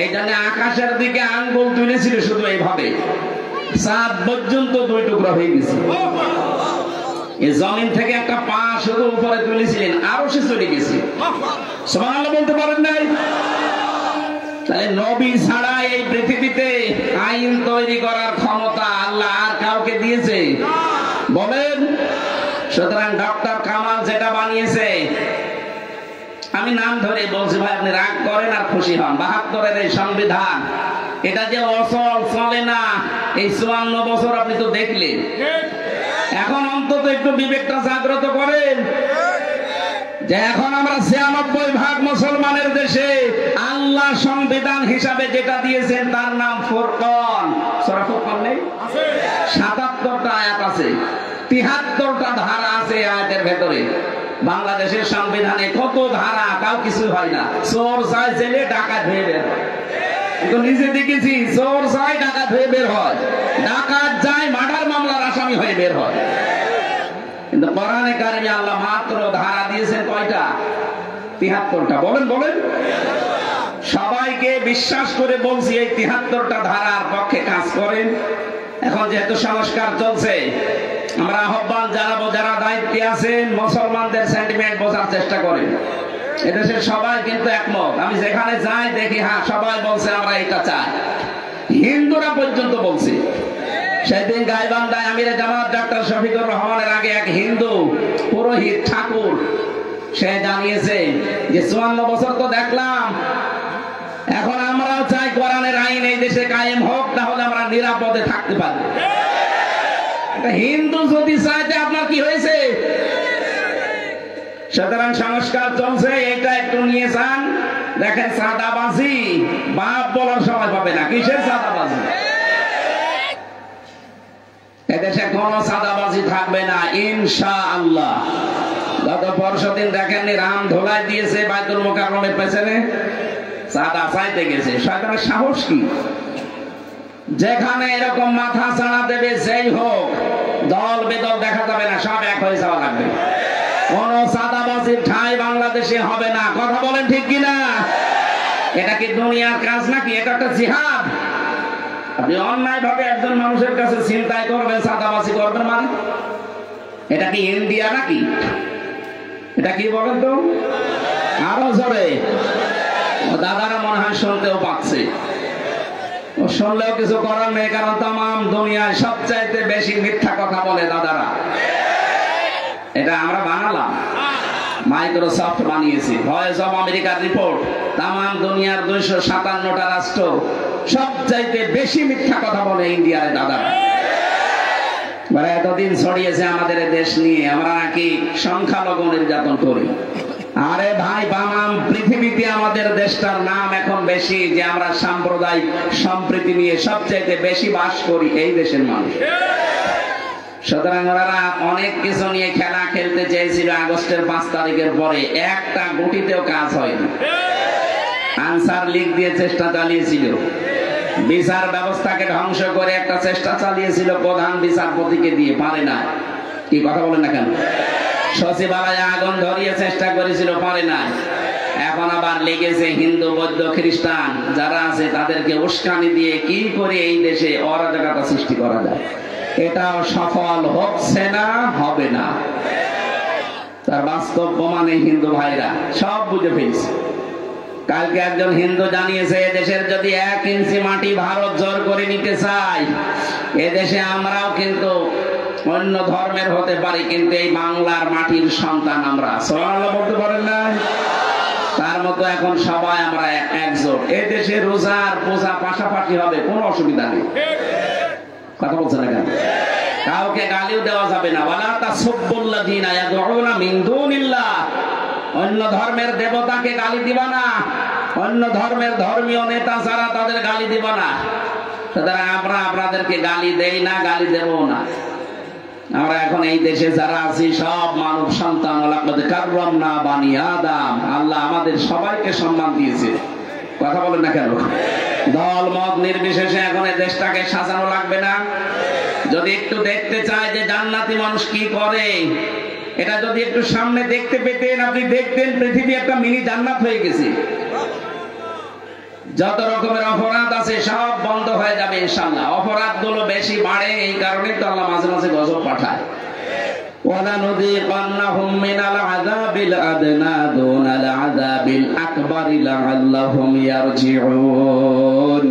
এই জন্য আকাশের দিকে আঙ্গুল তুলেছিল শুধু এইভাবে, চাঁদ পর্যন্ত 2 টুকরা হয়ে গেছে। এই জমিন থেকে একটা পা শুধু উপরে তুলেছিলেন, আরো সে চলে গেছে। সুবহানাল্লাহ বলতে পারেন নাই? তাহলে নবী ছাড়া এই পৃথিবীতে আইন তৈরি করার ক্ষমতা আল্লাহ আর কাউকে দিয়েছে? বলেন। সুতরাং ডক্টর কামাল যেটা বানিয়েছে, আমি নাম ধরে বলছি ভাই, আপনি রাগ করেন আর খুশি হন, 72-এর এই সংবিধান, এটা যে অচল চলে না, এই 54 বছর আপনি তো দেখলেন। এখন অন্তত একটু বিবেকটা জাগ্রত করেন যে এখন আমরা 96% মুসলমানের দেশে আল্লাহ সংবিধান হিসাবে যেটা দিয়েছেন তার নাম ফুরকান। সূরা ফুরকান নেই? 77টা আয়াত আছে, 73টা ধারা আছে আয়াতের ভেতরে। বাংলাদেশের সংবিধানে কত ধারা, কাউ কিছু হয় না। চোর যায় জেলে, ডাকাত হয়ে বের হয়। কিন্তু নিজে দেখেছি, চোর যায় ডাকাত হয়ে বের হয়, ডাকাত যায় মার্ডার মামলার আসামি হয়ে বের হয়। কিন্তু কোরআনে কারিমে আল্লাহ মাত্র ধারা দিয়েছেন কয়টা? 73টা। বলেন বলেন। সবাইকে বিশ্বাস করে বলছি এই 73টা ধারার পক্ষে কাজ করেন। এখন যেহেতু সংস্কার চলছে, আমরা আহ্বান জানাবো, যারা দায়িত্বে আছেন মুসলমানদের সেন্টিমেন্ট বোঝার চেষ্টা করেন। এদেশের সবাই কিন্তু একমত। আমি যেখানে যাই দেখি হ্যাঁ সবাই বলছে আমরা এটা চাই, হিন্দুরা পর্যন্ত বলছে। সেদিন গাইবান্ধায় আমিরে জামাত ডক্টর শফিকুর রহমানের আগে এক হিন্দু পুরোহিত ঠাকুর সে জানিয়েছে যে 54 বছর তো দেখলাম, এখন আমরাও চাই কোরআনের আইন এই দেশে কায়েম হোক, তাহলে আমরা নিরাপদে থাকতে পারি। একটা হিন্দু যদি চাইতে আপনার কি হয়েছে? সুতরাং সংস্কার চলছে, এটা একটু নিয়ে যান। দেখেন সাদাবাজি বাপ বলার সময় পাবে না। কিসের সাদাবাজি? এদেশে কোন সাদাবাজি থাকবে না ইনশাআল্লাহ। গত পরশুদিন দেখেননি রাম ধোলাই দিয়েছে বাইতুল মুকাররমের পেছনে, সাদা চাইতে গেছে। শয়তানের সাহস কি? যেখানে এরকম মাথা ছাড়া দেবে যেই হোক, দল বেদল দেখা যাবে না, সব এক হয়ে যাওয়া লাগবে। কোন সাদাবাজির ঠাঁই বাংলাদেশে হবে না। কথা বলেন ঠিক কিনা? এটা কি দুনিয়ার কাজ নাকি? এটা একটা জিহাদ। আপনি অন্যায় ভাবে একজন মানুষের কাছে চিন্তাই করবেন, সাদাবাজি করবেন, মানে এটা কি ইন্ডিয়া নাকি? এটা কি বলেন তো? আরো জোরে। দাদারা মনে হয় শুনতেও পাচ্ছে, শুনলেও কিছু করার নেই, কারণ তাম দুনিয়ায় সবচাইতে বেশি মিথ্যা কথা বলে দাদারা। এটা আমরা বানালাম, মাইক্রোসফট বানিয়েছে, ভয়েস অফ আমেরিকার রিপোর্ট। তাম দুনিয়ার 257টা রাষ্ট্র সবচাইতে বেশি মিথ্যা কথা বলে ইন্ডিয়ার দাদারা। এতদিন ছড়িয়েছে আমাদের দেশ নিয়ে আমরা নাকি সংখ্যালঘু নির্যাতন করি। আরে ভাই, বামাম পৃথিবীতে আমাদের দেশটার নাম এখন বেশি যে আমরা সাম্প্রদায়িক সম্প্রীতি নিয়ে সবচাইতে বেশি বাস করি এই দেশের মানুষ। সুতরাং ওরা অনেক কিছু নিয়ে খেলা খেলতে চেয়েছিল আগস্টের 5 তারিখের পরে, একটা গুটিতেও কাজ হয়নি। আনসার লীগ দিয়ে চেষ্টা চালিয়েছিল, বিচার ব্যবস্থাকে ধ্বংস করে একটা চেষ্টা চালিয়েছিল প্রধান বিচারপতিকে দিয়ে, পারে না। কি কথা বলেন না কেন? সচিবালয়ে আগুন ধরিয়ে চেষ্টা করেছিল, পারে না। এখন আবার লেগেছে হিন্দু বৌদ্ধ খ্রিস্টান যারা আছে তাদেরকে উস্কানি দিয়ে কি করে এই দেশে অরাজকতা সৃষ্টি করা যায়। এটাও সফল হচ্ছে না, হবে না। তার বাস্তব প্রমাণে হিন্দু ভাইরা সব বুঝে ফেলছে। কালকে একজন হিন্দু জানিয়েছে এদেশের যদি 1 ইঞ্চি মাটি ভারত জোর করে নিতে চায়, এদেশে আমরাও কিন্তু অন্য ধর্মের হতে পারি, কিন্তু এই বাংলার মাটির সন্তান আমরা। সুবহানাল্লাহ বলতে পারেন না? তার মতো এখন সবাই আমরা একজোট। এদেশে রোজার পূজা পাশাপাশি হবে, কোনো অসুবিধা নেই। কথা বলছে না কেন? কাউকে গালিও দেওয়া যাবে না। ওয়ালা তাসুবুল্লাযিনা ইয়াদউনা মিন দুনিল্লাহ, অন্য ধর্মের দেবতাকে গালি দিবা না, অন্য ধর্মের ধর্মীয় নেতা যারা তাদের গালি দিবা না। সুতরাং আমরা আপনাদেরকে গালি দেই না, গালি দেব না। আমরা এখন এই দেশে যারা আছি সব মানব সন্তান। লাকাদ কাররামনা বানি আদম, আল্লাহ আমাদের সবাইকে সম্মান দিয়েছে। কথা বলেন না কেন? দল মত নির্বিশেষে এখন এই দেশটাকে সাজানো লাগবে না? যদি একটু দেখতে চায় যে জান্নাতি মানুষ কি করে, এটা যদি একটু সামনে দেখতে পেতেন, আপনি দেখতেন পৃথিবী একটা মিনি জান্নাত হয়ে গেছে। যত রকমের অপরাধ আছে সব বন্ধ হয়ে যাবে ইনশাআল্লাহ। অপরাধ গুলো বেশি বাড়ে, এই কারণে তো আল্লাহ মাঝে মাঝে গজব পাঠায়। ওয়ালানুযীকান্নাহুম মিনাল আযাবিল আদনা দুনাল আযাবিল আকবারি লাআল্লাহুম ইয়ারজিউন।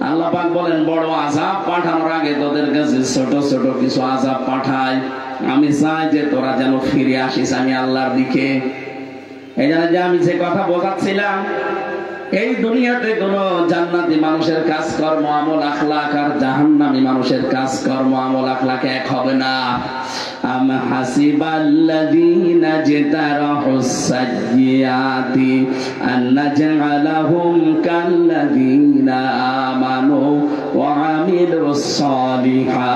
আল্লাহ পাক বলেন বড় আযাব পাঠানোর আগে তোদের কাছে ছোট ছোট কিছু আযাব পাঠাই। আমি চাই যে তোরা যেন ফিরে আসিস আমি আল্লাহর দিকে। এই জন্য যে আমি যে কথা বোঝাচ্ছিলাম, এই দুনিয়াতে কোন জান্নাতি মানুষের কাজকর্ম আমল আখলাক আর জাহান্নামী মানুষের কাজকর্ম আমল আখলাক এক হবে না। আম হাসিবাল্লাযীনা জাতারাহুস সাইয়্যাতি আন নাজআলাহুম কাল্লাযীনা আমানু ওয়া আমিলুস সালিহাত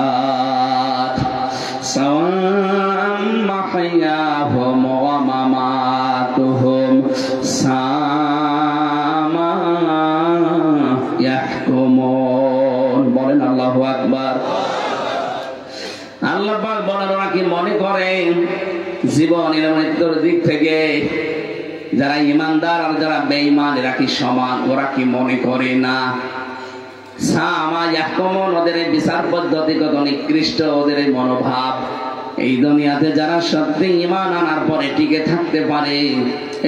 সাওয়া'আম মাহইয়াহুম ওয়া মামাতুহুম বলেন আল্লাহু আকবার। আল্লাহ পাক বলেন ওরা কি মনে করে জীবন এর মৃত্যুর দিক থেকে যারা ইমানদার আর যারা বেঈমান এরা কি সমান? ওরা কি মনে করে না? ওদের এই বিচার পদ্ধতি কত নিকৃষ্ট, ওদের এই মনোভাব। এই দুনিয়াতে যারা সত্যি ঈমান আনার পরে টিকে থাকতে পারে,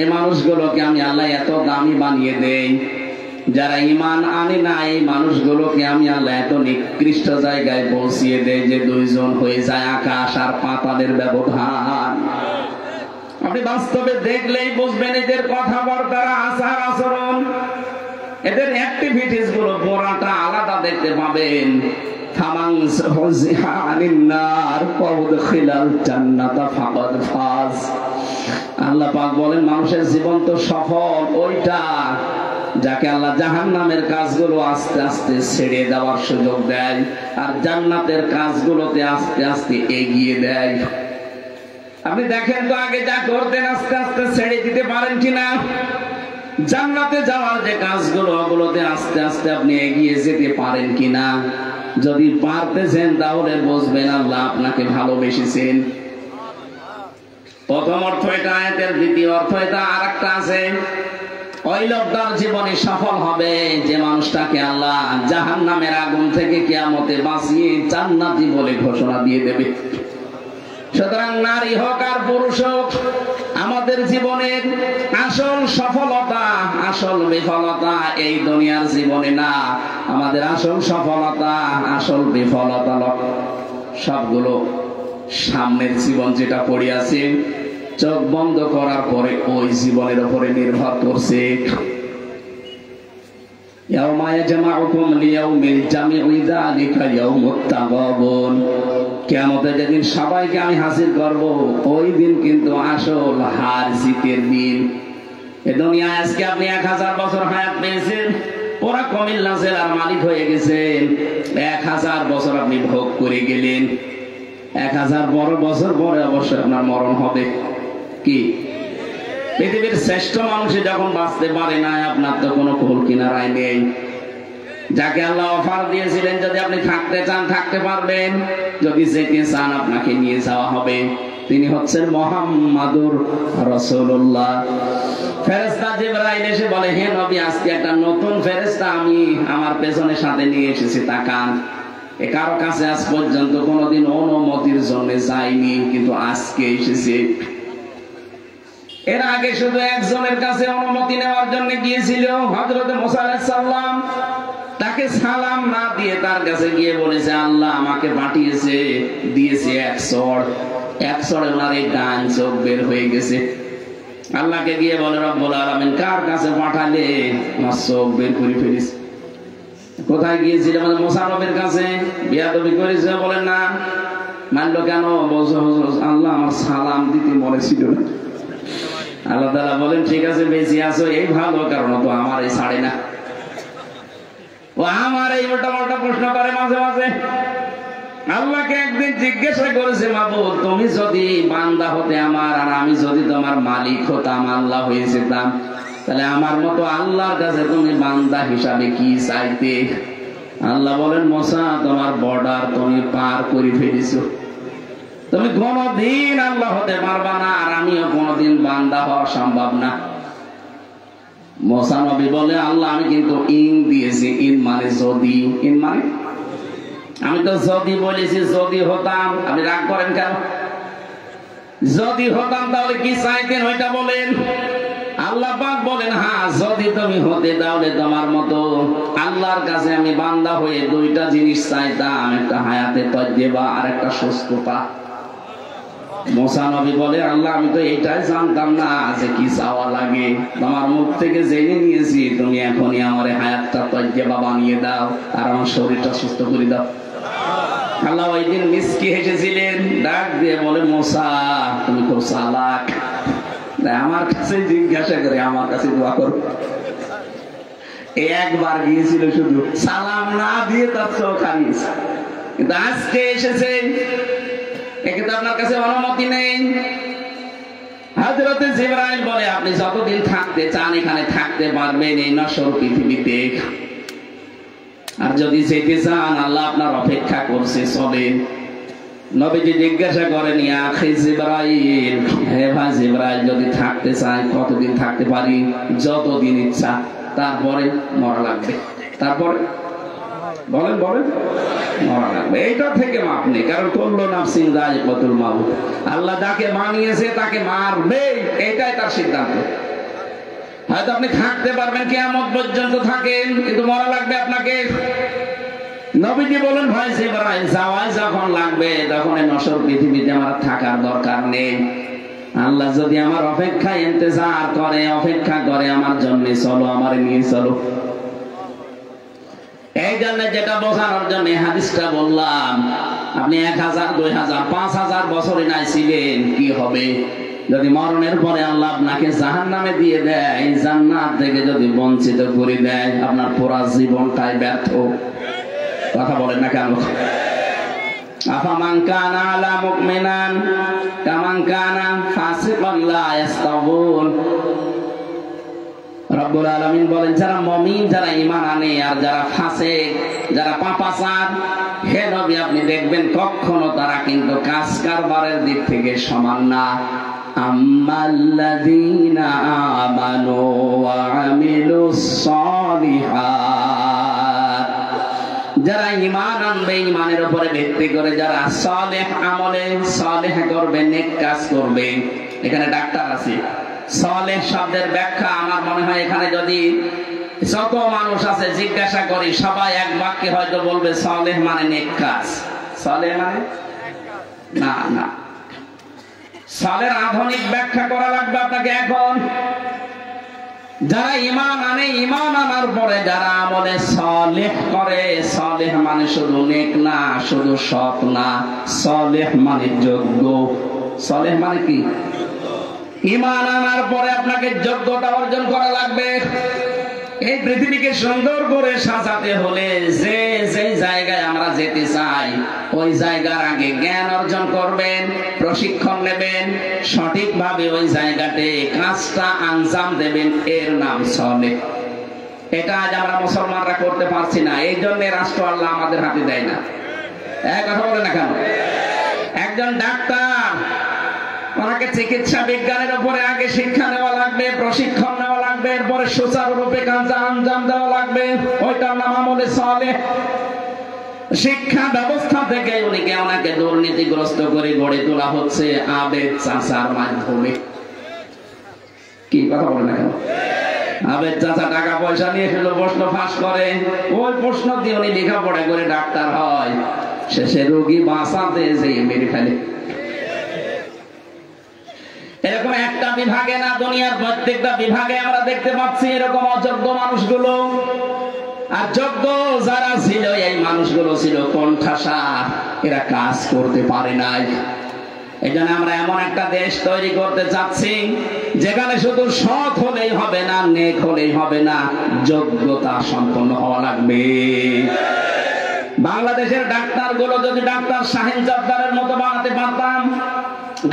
এই মানুষগুলোকে আমি আল্লাহ এত দামি বানিয়ে দেই। যারা ঈমান আনে না, এই মানুষগুলোকে আমি আল্লাহ এত নিকৃষ্ট জায়গায় পৌঁছিয়ে দেয় যে দুইজন হয়ে যায় আকাশ আর পাতালের ব্যবধান। আপনি বাস্তবে দেখলেই বুঝবেন এদের কথাবার্তা, আচার আচরণ, এদের অ্যাক্টিভিটিস গুলো পুরাটা আলাদা দেখতে পাবেন। আল্লাহ পাক বলেন মানুষের জীবন তো সফল ওইটা যাকে আল্লাহ জাহান্নামের কাজগুলো আস্তে আস্তে ছেড়ে দেওয়ার সুযোগ দেয় আর জান্নাতের কাজগুলোতে আস্তে আস্তে এগিয়ে দেয়। আপনি দেখেন তো আগে যা করতেন আস্তে আস্তে ছেড়ে দিতে পারেন কিনা। জান্নাতে যাওয়ার যে কাজগুলো, ওগুলোতে আস্তে আস্তে আপনি এগিয়ে যেতে পারেন কিনা। যদি পারতেছেন তাহলে বুঝবেন আল্লাহ আপনাকে ভালোবেসেছেন। প্রথম অর্থ এটা আয়াতের, দ্বিতীয় অর্থ এটা আর একটা আছে। ওই লোকটার জীবনে সফল হবে যে মানুষটাকে আল্লাহ জাহান্নামের আগুন থেকে কিয়ামতে বাঁচিয়ে জান্নাতি বলে ঘোষণা দিয়ে দেবে। সুতরাং নারী হোক আর পুরুষ হোক, আমাদের জীবনের আসল সফলতা, আসল বিফলতা এই দুনিয়ার জীবনে না। আমাদের আসল সফলতা, আসল বিফলতা সবগুলো সামনের জীবন যেটা পড়ে আছে, চোখ বন্ধ করার পরে ওই জীবনের উপরে নির্ভর করছে। কিয়ামতে যেদিন সবাইকে আমি হাজির করব, ওই দিন কিন্তু আসল হার জিতের দিন। এ দুনিয়া আজকে আপনি 1000 বছর হায়াত পেয়েছেন, পুরা কুমিল্লা জেলার মালিক হয়ে গেছেন। 1000 বছর আপনি ভোগ করে গেলেন। 1000 বছর পরে অবশ্যই আপনার মরণ হবে। কি পৃথিবীর শ্রেষ্ঠ মানুষ যখন বাঁচতে পারে না, আপনার তো কোনো কুল কিনারায় নেই। যাকে আল্লাহ অফার দিয়েছিলেন যদি আপনি থাকতে চান থাকতে পারবেন, যদি যেতে চান আপনাকে নিয়ে যাওয়া হবে। তিনি হচ্ছেন মুহাম্মাদুর রাসূলুল্লাহ। ফেরেশতা জিবরাইল এসে বলে, হে নবী, আজকে একটা নতুন ফেরেশতা আমি আমার পেছনে সাথে নিয়ে এসেছি, তাকান। এ কারো কাছে আজ পর্যন্ত কোনোদিন অনুমতির জন্য যায়নি, কিন্তু আজকে এসেছে। এর আগে শুধু একজনের কাছে অনুমতি নেওয়ার জন্য গিয়েছিল, হযরত মুসা আলাইহিস সালাম। তাকে সালাম না দিয়ে তার কাছে গিয়ে বলেছে, আল্লাহ আমাকে পাঠিয়েছে, দিয়েছে এক চড়ে ওনার এই ডান চোখ বের হয়ে গেছে। আল্লাহকে গিয়ে বলে, রব্বুল আলামিন কার কাছে পাঠালে? আমার চোখ বের করে ফেলিস। কোথায় গিয়েছিল? মুসা নবীর কাছে। বিয়াদবি করেছে? বলেন না। মানলো কেন? বলছে, আল্লাহ আমার সালাম দিতে মরেছিল না। আল্লাহ তাআলা বলেন, ঠিক আছে, বেঁচে আছো এই ভালো, কারণ তো আমার এই ছাড়ে না। ও আমার এই মোটা মোটা প্রশ্ন করে মাঝে মাঝে। আল্লাহকে একদিন জিজ্ঞাসা করেছে, মাবুদ তুমি যদি বান্দা হতে আমার, আর আমি যদি তোমার মালিক হতাম, আল্লাহ হয়ে যেতাম, তাহলে আমার মতো আল্লাহর কাছে তুমি বান্দা হিসাবে কি চাইতে? আল্লাহ বলেন, মুসা তোমার বর্ডার তুমি পার করে ফেলেছো। তুমি কোনদিন আল্লাহ হতে পারবা না, আর আমিও কোনদিন বান্দা হওয়া সম্ভব না। মুসা নবী বলে, আল্লাহ আমি কিন্তু ইন দিয়েছি। ইন মানে যদি। ইন মানে আমি তো যদি বলেছি, যদি হতাম। আপনি রাগ করেন কেন? যদি হতাম তাহলে কি চাইতেন ওইটা বলেন। আল্লাহ পাক বলেন, হ্যাঁ যদি তুমি হতে তাহলে তোমার মতো আল্লাহর কাছে আমি বান্দা হয়ে দুইটা জিনিস চাইতাম, একটা হায়াতে তজ্জেবা আর একটা সুস্থতা। মুসা নবী বলে, আল্লাহ আমি তো এটাই জানতাম না যে কি চাওয়া লাগে। তোমার মুখ থেকে জেনে নিয়েছি, তুমি এখনই আমার হায়াতটা তজ্জেবা বানিয়ে দাও আর আমার শরীরটা সুস্থ করে দাও। আল্লাহ ওই দিন মিসকি হেসেছিলেন, ডাক দিয়ে বলে, মুসা তুমি খুব চালাক, আমার কাছে জিজ্ঞাসা করে আমার কাছে দোয়া করো। একবার গিয়েছিল শুধু, সালাম না দিয়ে তার চোখ হারিয়েছে। কিন্তু আজকে এসেছে, কিন্তু আপনার কাছে অনুমতি নেই। হযরত জিবরাইল বলে, আপনি যতদিন থাকতে চান এখানে থাকতে পারবেন এই নশ্বর পৃথিবীতে, আর যদি যেতে চান আল্লাহ আপনার অপেক্ষা করছে, চলেন। নবীজি জিজ্ঞাসা করেন, ইয়া আখি জিবরাইল, হে ভাই জিবরাইল, যদি থাকতে চাই কতদিন থাকতে পারি? যতদিন ইচ্ছা, তারপরে মরা লাগবে। তারপরে বলেন বলেন, মরা লাগবে। এইটা থেকে মাপ নেই, কারণ কুল্লু নাফসিন যায়িকাতুল মাউত। আল্লাহ যাকে বানিয়েছে তাকে মারবে, এটাই তার সিদ্ধান্ত। হয়তো আপনি থাকতে পারবেন কিয়ামত পর্যন্ত, থাকেন, কিন্তু মরা লাগবে আপনাকে। নবীজি বলেন, ভাই জিবরাইল যাওয়াই যখন লাগবে তখন এই নশ্বর পৃথিবীতে আমার থাকার দরকার নেই। আল্লাহ যদি আমার অপেক্ষায় ইন্তজার করে, অপেক্ষা করে আমার জন্য, চলো আমার নিয়ে চলো। এই জন্য যেটা বোঝানোর জন্য হাদিসটা বললাম, আপনি 1000, 2000, 5000 বছরে নাই ছিলেন, কি হবে যদি মরণের পরে আল্লাহ আপনাকে জাহান্নামে দিয়ে দেয়, জান্নাত থেকে যদি বঞ্চিত করে দেয়, আপনার পুরা জীবনটাই ব্যর্থ। কথা বলেন না কেন? আফামান কানা আলা মুমিনান কামান কানা ফাসিকান লা ইস্তাবুন। রব্বুল আলামিন বলেন, যারা মুমিন, যারা ঈমান আনে, আর যারা ফাসিক, যারা পাপাচার, হে নবী আপনি দেখবেন কখনো তারা কিন্তু কাজ কারবারের দিক থেকে সমান না। আম্মাল্লাযীনা আমানু ওয়া আমিলুস সালিহাত, যারা ঈমান আনবে, ঈমানের উপরে ভিত্তি করে যারা সালেহ আমলে সালেহ করবে, নেক কাজ করবে। এখানে ডাক্তার আছে, সালেহ শব্দের ব্যাখ্যা আমার মনে হয় এখানে যদি যত মানুষ আছে জিজ্ঞাসা করি, সবাই এক বাক্যে হয়তো বলবে সালেহ মানে নেক কাজ। সালেহ মানে না, না, সালের আধুনিক ব্যাখ্যা করা লাগবে আপনাকে এখন। যারা ঈমান আনে, ঈমান আনার পরে যারা আমলে সালেহ করে, সালেহ মানে শুধু নেক না, শুধু সৎ না, সালেহ মানে যোগ্য। সালেহ মানে কি? ঈমান আনার পরে আপনাকে যোগ্যতা অর্জন করা লাগবে। এই পৃথিবীকে সুন্দর করে সাজাতে হলে যে যে জায়গায় আমরা যেতে চাই, ওই জায়গার আগে জ্ঞান অর্জন করবেন, প্রশিক্ষণ নেবেন, সঠিকভাবে ওই জায়গাতে কাজটা আঞ্জাম দেবেন, এর নাম সালেহ। এটা আজ আমরা মুসলমানরা করতে পারছি না, এই জন্য রাষ্ট্র আল্লাহ আমাদের হাতে দেয় না। এক কথা বলে না কেন? একজন ডাক্তার, ওনাকে চিকিৎসা বিজ্ঞানের উপরে আগে শিক্ষা নেওয়া লাগবে, প্রশিক্ষণ নেওয়া লাগবে, এরপরে সুচারুরূপে কাজটা আঞ্জাম দেওয়া লাগবে, ওইটার নাম আমলে সালেহ। শিক্ষা ব্যবস্থা থেকে ওনাকে দুর্নীতিগ্রস্ত করে গড়ে তোলা হচ্ছে আবেদ চাচার মাধ্যমে। কি কথা বলে না কেন? আবেদ চাচা টাকা পয়সা নিয়ে শুধু প্রশ্ন ফাঁস করে, ওই প্রশ্ন দিয়ে উনি লেখাপড়া করে ডাক্তার হয়, শেষে রোগী বাঁচাতে যেয়ে মেরে ফেলে। এরকম একটা বিভাগে না, দুনিয়ার প্রত্যেকটা বিভাগে আমরা দেখতে পাচ্ছি এরকম অযোগ্য মানুষগুলো। আর যোগ্য যারা ছিল, এই মানুষগুলো ছিল কোণঠাসা, এরা কাজ করতে পারে নাই। এই জন্য আমরা এমন একটা দেশ তৈরি করতে চাচ্ছি যেখানে শুধু সৎ হলেই হবে না, নেক হলেই হবে না, যোগ্যতা সম্পন্ন হওয়া লাগবে। বাংলাদেশের ডাক্তার গুলো যদি ডাক্তার শাহিন জব্বারের মতো বানাতে পারতাম,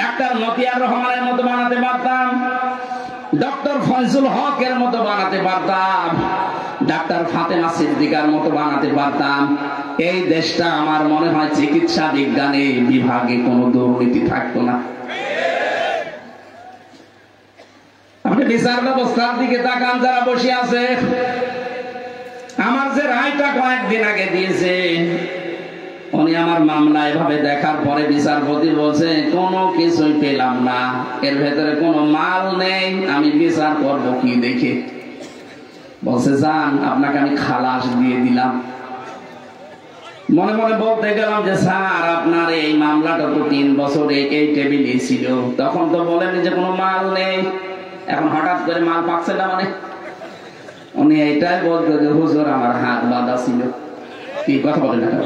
ডাক্তার মতিয়ার রহমানের মতো বানাতে পারতাম, ডক্টর ফয়জুল হকের মতো বানাতে পারতাম, ডাক্তার ফাতেমা সিদ্দিকার মতো বানাতে পারতাম, এই দেশটা আমার মনে হয় চিকিৎসা বিজ্ঞানে বিভাগে কোনো দুর্নীতি থাকতো না। আপনি বিচার ব্যবস্থার দিকে তাকান, যারা বসে আছে, আমার যে রায়টা কয়েকদিন আগে দিয়েছে, উনি আমার মামলা এভাবে দেখার পরে বিচারপতি বলছে কোনো কিছুই পেলাম না, এর ভেতরে কোনো মাল নেই, আমি বিচার করবো কি দেখে। বলছে যান, আপনাকে আমি খালাস দিয়ে দিলাম। মনে মনে বলতে গেলাম যে স্যার আপনার এই মামলাটা তো 3 বছর এই টেবিলে ছিল, তখন তো বলেনি যে কোনো মাল নেই, এখন হঠাৎ করে মাল পাচ্ছে না মানে? উনি এইটাই বলতো যে হুজুর আমার হাত বাঁধা ছিল। কি কথা বলে না?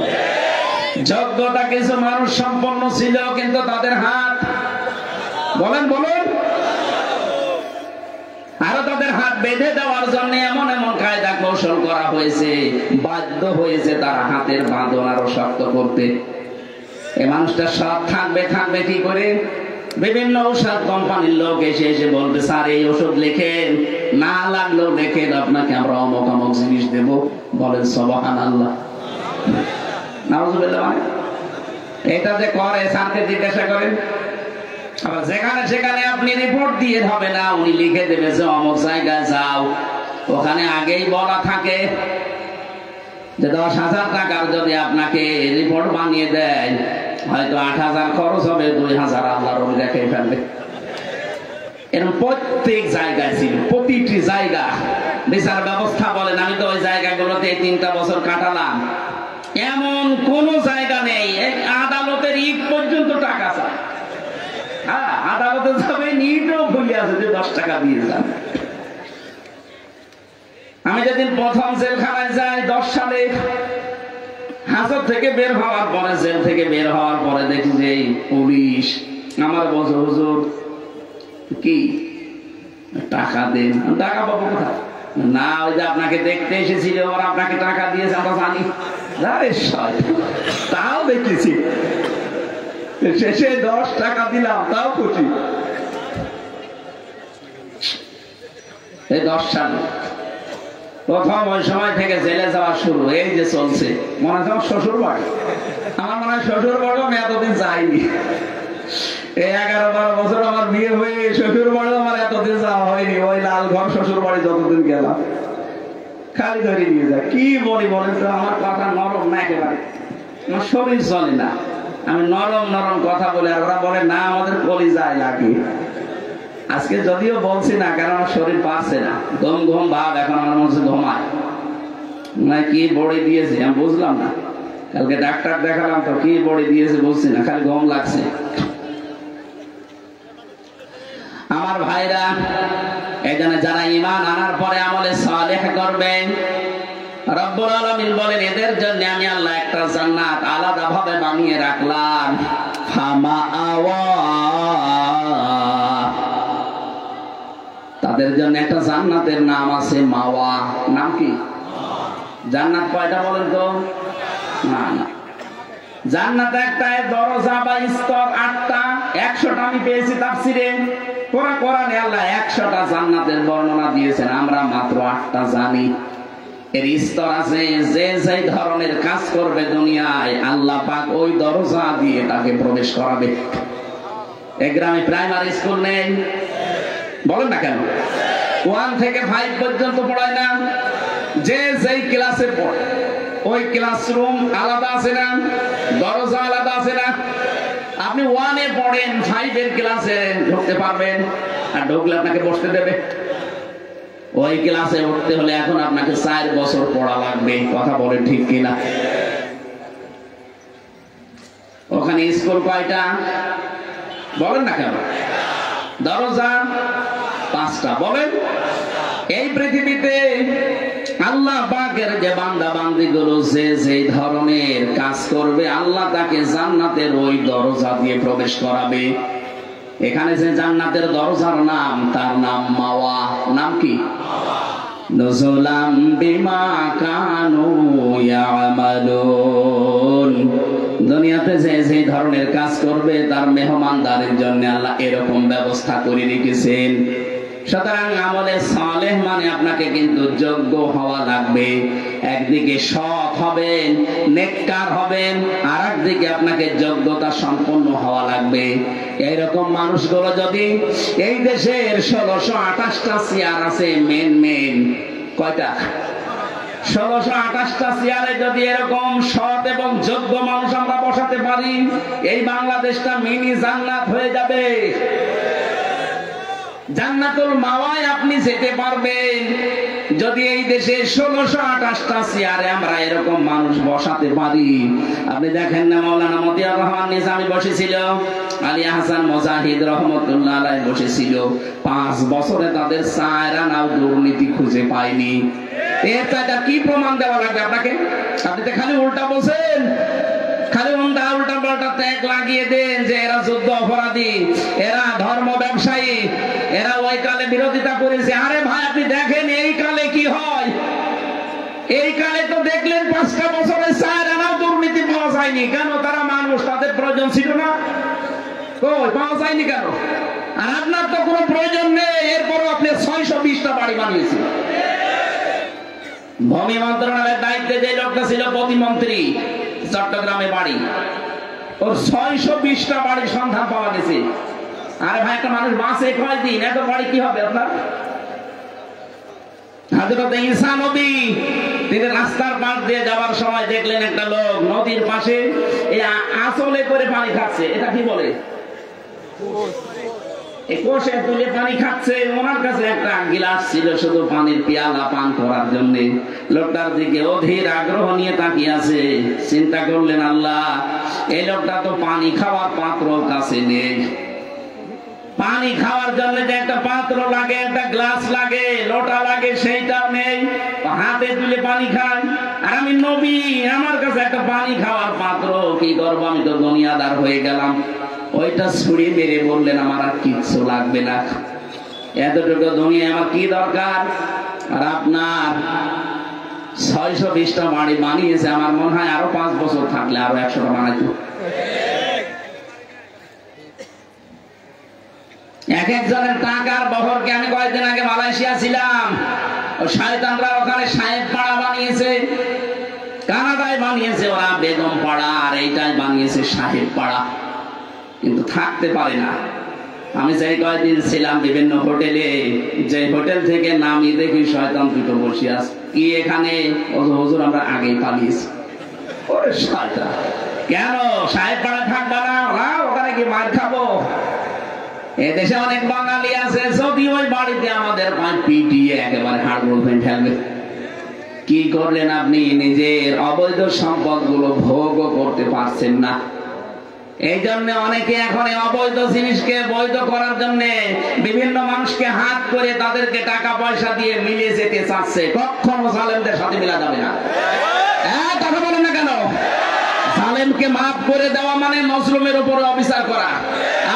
যোগ্যতা কিছু মানুষ সম্পন্ন ছিল, কিন্তু তাদের হাত, বলেন বলেন, আরো তাদের হাত বেঁধে দেওয়ার জন্য এমন এমন কায়দা কৌশল করা হয়েছে, বাধ্য হয়েছে তারা হাতের বাঁধন আরো শক্ত করতে। এই মানুষটা সব থাকবে কি করে? বিভিন্ন ঔষধ কোম্পানির লোক এসে এসে বলবে স্যার এই ওষুধ লেখেন, না লাগলেও লেখেন, আপনাকে আমরা অমুক অমুক জিনিস দেবো। বলেন সুবহানাল্লাহ। নাউজুবিল্লাহ। এটা যে করে স্যারকে জিজ্ঞাসা করেন। আবার যেখানে সেখানে আপনি রিপোর্ট দিয়ে হবে না, উনি লিখে দেবে যে অমুক জায়গায় যাও, ওখানে আগেই বলা থাকে যে 10,000 টাকার যদি আপনাকে রিপোর্ট বানিয়ে দেয়, হয়তো 8,000 খরচ হবে, 2,000 আল্লাহর ওলি রেখে ফেলবে। এরকম প্রত্যেক জায়গায় ছিল, প্রতিটি জায়গা বিচার ব্যবস্থা বলেন। আমি তো ওই জায়গাগুলোতে 3টা বছর কাটালাম, এমন কোন জায়গা নেই আদালতের ইট পর্যন্ত টাকা চায়। হ্যাঁ, আদালতে যাবে ইটও খুলে আছে যে 10 টাকা দিয়ে যান। আমি যেদিন প্রথম জেলখানায় যাই 10 সালে, হাজত থেকে বের হওয়ার পরে, জেল থেকে বের হওয়ার পরে দেখি যে পুলিশ আমার বলছে, হুজুর কি টাকা দেন। টাকা পাবো কোথায়? না, ওই যে আপনাকে দেখতে এসেছিল, ওরা আপনাকে টাকা দিয়েছে, আমরা জানি। তাও দেখেছি, শেষে 10 টাকা দিলাম, তাও খুশি। এই 10 সালে প্রথম ওই সময় থেকে জেলে যাওয়া শুরু, এই যে চলছে। মনে হয় আমার শ্বশুর বাড়ি, আমার মনে হয় শ্বশুর বাড়িও আমি এতদিন যাইনি। এই 11-12 বছর আমার বিয়ে হয়ে শ্বশুর বাড়িও আমার এতদিন যাওয়া হয়নি। ওই লাল ঘর শ্বশুর বাড়ি যতদিন গেলাম খালি ধরে নিয়ে যায়। কি বলি বলেন তো, আমার কথা নরম না একেবারে, আমার শরীর চলে না। আমি নরম নরম কথা বলে, আর ওরা বলে না আমাদের কলিজায় লাগে। আজকে যদিও বলছি না, কারণ আমার শরীর পারছে না, ঘুম ঘুম ভাব, এখন আমার মনে হচ্ছে ঘুমায় না। কি বড়ি দিয়েছে আমি বুঝলাম না, কালকে ডাক্তার দেখালাম তো কি বড়ি দিয়েছে বুঝছি না, খালি ঘুম লাগছে। আমার ভাইরা, এখানে যারা ঈমান আনার পরে আমলে সালেহ করবেন, রব্বুল আলামিন বলেন এদের জন্য আমি আল্লাহ একটা জান্নাত আলাদা ভাবে বানিয়ে রাখলাম। ফামাআওয়া, তাদের জন্য একটা জান্নাতের নাম আছে মাওয়া। নাম কি? জান্নাত কয়টা বলেন তো? না না, জান্নাত একটা, দরজা বা স্তর 8টা। 100টা আমি পেয়েছি তাফসিরে। কোরআনে আল্লাহ 100টা জান্নাতের বর্ণনা দিয়েছেন, আমরা মাত্র 8টা জানি। এর স্তর আছে, যে যে ধরনের কাজ করবে দুনিয়ায় আল্লাহ পাক ওই দরজা দিয়ে তাকে প্রবেশ করাবে। এই গ্রামে প্রাইমারি স্কুল নেই বলেন না কেন? 1 থেকে 5 পর্যন্ত পড়ায় না? যে যেই ক্লাসে পড়ে ওই ক্লাসরুম আলাদা আছে না, দরজা আলাদা আছে না? আপনি 1-এ পড়েন, 5-এর ক্লাসে ঢুকতে পারবেন, আর ঢুকলে আপনাকে বসতে দেবে। ওই ক্লাসে উঠতে হলে এখন আপনাকে 4 বছর পড়া লাগবে। কথা বলেন ঠিক কিনা? ওখানে স্কুল কয়টা বলেন না কেন? দরজা 5টা বলেন। এই পৃথিবীতে আল্লাহ পাকের যে বান্দা বান্দি গুলো যে যে ধরনের কাজ করবে আল্লাহ তাকে জান্নাতের ওই দরজা দিয়ে প্রবেশ করাবে। এখানে যে জান্নাতের দরজার নাম, তার নাম মাওয়া। নাম কি? নুজুলাম বিমা কানু ইয়ামালুন। দুনিয়াতে যে যে ধরনের কাজ করবে তার মেহমানদারির জন্য আল্লাহ এরকম ব্যবস্থা করে রেখেছেন। সুতরাং আমলে সালেহ মানে আপনাকে কিন্তু যোগ্য হওয়া লাগবে। একদিকে সৎ হবেন, নেককার হবেন, আর একদিকে আপনাকে যোগ্যতা সম্পন্ন হওয়া লাগবে। এইরকম মানুষগুলো যদি এই দেশের 1628টা চেয়ার আছে, মেন কয়টা? 1628টা চেয়ারে যদি এরকম সৎ এবং যোগ্য মানুষ আমরা বসাতে পারি, এই বাংলাদেশটা মিনি জান্নাত হয়ে যাবে। জান্নাতুল মাওয়ায় আপনি যেতে পারবেন যদি এই দেশে 1628টা চেয়ারে আমরা এরকম মানুষ বসাতে পারি। আপনি দেখেন না, মাওলানা মতিয়ার রহমান নিজামী বসেছিল, আলী হাসান মুজাহিদ রহমতুল্লাহ আলাইহি বসেছিল। 5 বছরে তাদের 4 আনাও দুর্নীতি খুঁজে পায়নি। এর চাইতে কি প্রমাণ দেওয়া লাগবে আপনাকে? আপনি তো খালি উল্টা বলছেন, খালি উল্টা পাল্টা ট্যাগ লাগিয়ে দেন যে এরা যুদ্ধ অপরাধী, এরা ধর্ম ব্যবসায়ী, এরা ওই কালে বিরোধিতা করেছে। আরে ভাই, আপনি দেখেন এই কালে কি হয়। এই কালে তো দেখলেন 5টা বছরে 4 আনাও দুর্নীতি পাওয়া যায়নি। কেন? তারা মানুষ, তাদের প্রয়োজন ছিল না। কই পাওয়া যায়নি কেন? আর আপনার তো কোনো প্রয়োজন নেই, এরপরও আপনি 620টা বাড়ি বানিয়েছেন। ভূমি মন্ত্রণালয়ের দায়িত্বে যে লোকটা ছিল প্রতিমন্ত্রী, চট্টগ্রামে বাড়ি, ওর 620টা বাড়ির সন্ধান পাওয়া গেছে। আরে ভাই, একটা মানুষ বাঁচে কয়দিন, এত বাড়ি কি হবে আপনার? হযরত ঈসা নবী তিনি রাস্তার পাশ দিয়ে যাওয়ার সময় দেখলেন একটা লোক নদীর পাশে এই আসলে করে পানি খাচ্ছে। এটা কি বলে? কোষে তুলে পানি খাচ্ছে। ওনার কাছে একটা গিলাস ছিল শুধু পানির পেয়ালা পান করার জন্য। লোকটার দিকে অধীর আগ্রহ নিয়ে তাকিয়ে আছে। চিন্তা করলেন, আল্লাহ, এই লোকটা তো পানি খাওয়ার পাত্র কাছে নেই। পানি খাওয়ার জন্য যে একটা পাত্র লাগে, একটা গ্লাস লাগে, লোটা লাগে, সেইটাও নেই। হাতে তুলে পানি খায়। আর আমি নবী, আমার কাছে একটা পানি খাওয়ার পাত্র, কি করবো? আমি তো দুনিয়াদার হয়ে গেলাম। ওইটা ছুড়িয়ে মেরে বললেন, আমার আর কিচ্ছু লাগবে না, এতটুকু দুনিয়া আমার কি দরকার? আর আপনার 620টা বাড়ি বানিয়েছে, আমার মনে হয় আরো 5 বছর থাকলে আরো 100টা বানাইতো। এক একজনের টাকার বহরকে আমি কয়েকদিন আগে মালয়েশিয়া ছিলাম। ও শয়তানরা ওখানে সাহেব পাড়া বানিয়েছে, কানাডায় বানিয়েছে ওরা বেগম পাড়া, আর এইটাই বানিয়েছে সাহেব পাড়া, কিন্তু থাকতে পারে না। আমি সেই কয়েকদিন ছিলাম বিভিন্ন হোটেলে, যে হোটেল থেকে নামি দেখি শয়তান দুটো বসে আছে। কি এখানে? হুজুর আমরা আগেই পালিয়েছি। ওরে শয়তান, কেন সাহেব পাড়া থাকবা না? ওখানে কি মার খাবো? এদেশে অনেক বাঙালি আছে, যদি ওই বাড়িতে আমাদের পিটিয়ে একেবারে হাড়গোড় ভেঙে ফেলবে। কি করলেন আপনি? নিজের অবৈধ সম্পদ গুলো ভোগও করতে পারছেন না। এই জন্য অনেকে এখন অবৈধ জিনিসকে বৈধ করার জন্য বিভিন্ন মানুষকে হাত করে তাদেরকে টাকা পয়সা দিয়ে মিলিয়ে যেতে চাচ্ছে। কখনো জালেমদের সাথে মিলা যাবে না। কথা বলেন না কেন? জালেমকে মাফ করে দেওয়া মানে মজলুমের উপরে অবিচার করা।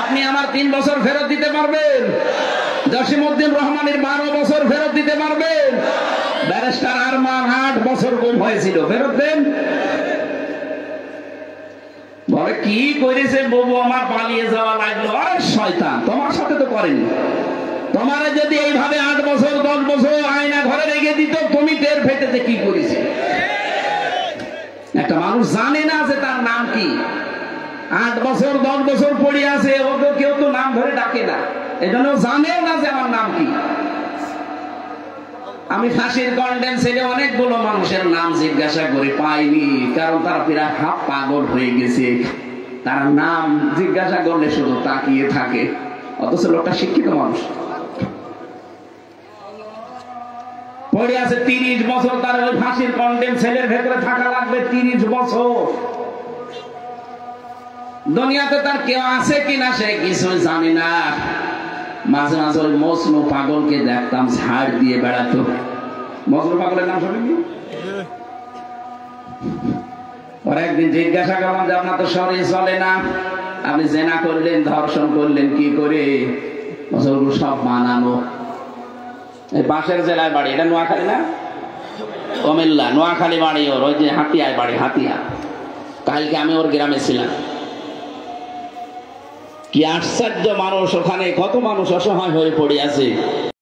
আপনি আমার 3 বছর ফেরত দিতে পারবেন? জসিমউদ্দিন রহমানের 12 বছর ফেরত দিতে পারবেন? ব্যারিস্টার আরমান 8 বছর গুম হয়েছিল, ফেরত দেন। বলে কি করেছে বাবু, আমার পালিয়ে যাওয়া লাগলো। আরে শয়তান, তোমার সাথে তো করেনি। তোমারে যদি এইভাবে 8 বছর 10 বছর আয়না ঘরে রেখে দিত, তুমি টের পেতে কি করেছে। একটা মানুষ জানে না যে তার নাম কি। 8 বছর 10 বছর পড়ে আছে, ওকে কেউ তো নাম ধরে ডাকে না, এজন্য জানেও না যে আমার নাম কি। আমি ফাঁসির কন্ডেম ছেড়ে অনেকগুলো মানুষের নাম জিজ্ঞাসা করে পাইনি, কারণ তারা প্রায় হাফ পাগল হয়ে গেছে। তারা নাম জিজ্ঞাসা করলে শুধু তাকিয়ে থাকে, অথচ লোকটা শিক্ষিত মানুষ। পড়ে আছে 30 বছর, তার ওই ফাঁসির কন্ডেম ছেলের ভেতরে থাকা লাগবে 30 বছর। দুনিয়াতে তার কেউ আছে কিনা সে কিছু জানি না। মাঝে মাঝে ওই মজনু পাগলকে দেখতাম ঝাড় দিয়ে বেড়াতো। মজনু পাগলের নাম শুনেননি? ওর একদিন জিজ্ঞাসা করলাম যে আপনার তো শরীর চলে না, আপনি জেনা করলেন, ধর্ষণ করলেন কি করে? সব বানানো। এই পাশের জেলায় বাড়ি, এটা নোয়াখালী না? কুমিল্লা, নোয়াখালী বাড়ি ওর, ওই যে হাতিয়ায় বাড়ি, হাতিয়া। কালকে আমি ওর গ্রামে ছিলাম। কি আশ্চর্য মানুষ, ওখানে কত মানুষ অসহায় হয়ে পড়ে আছে।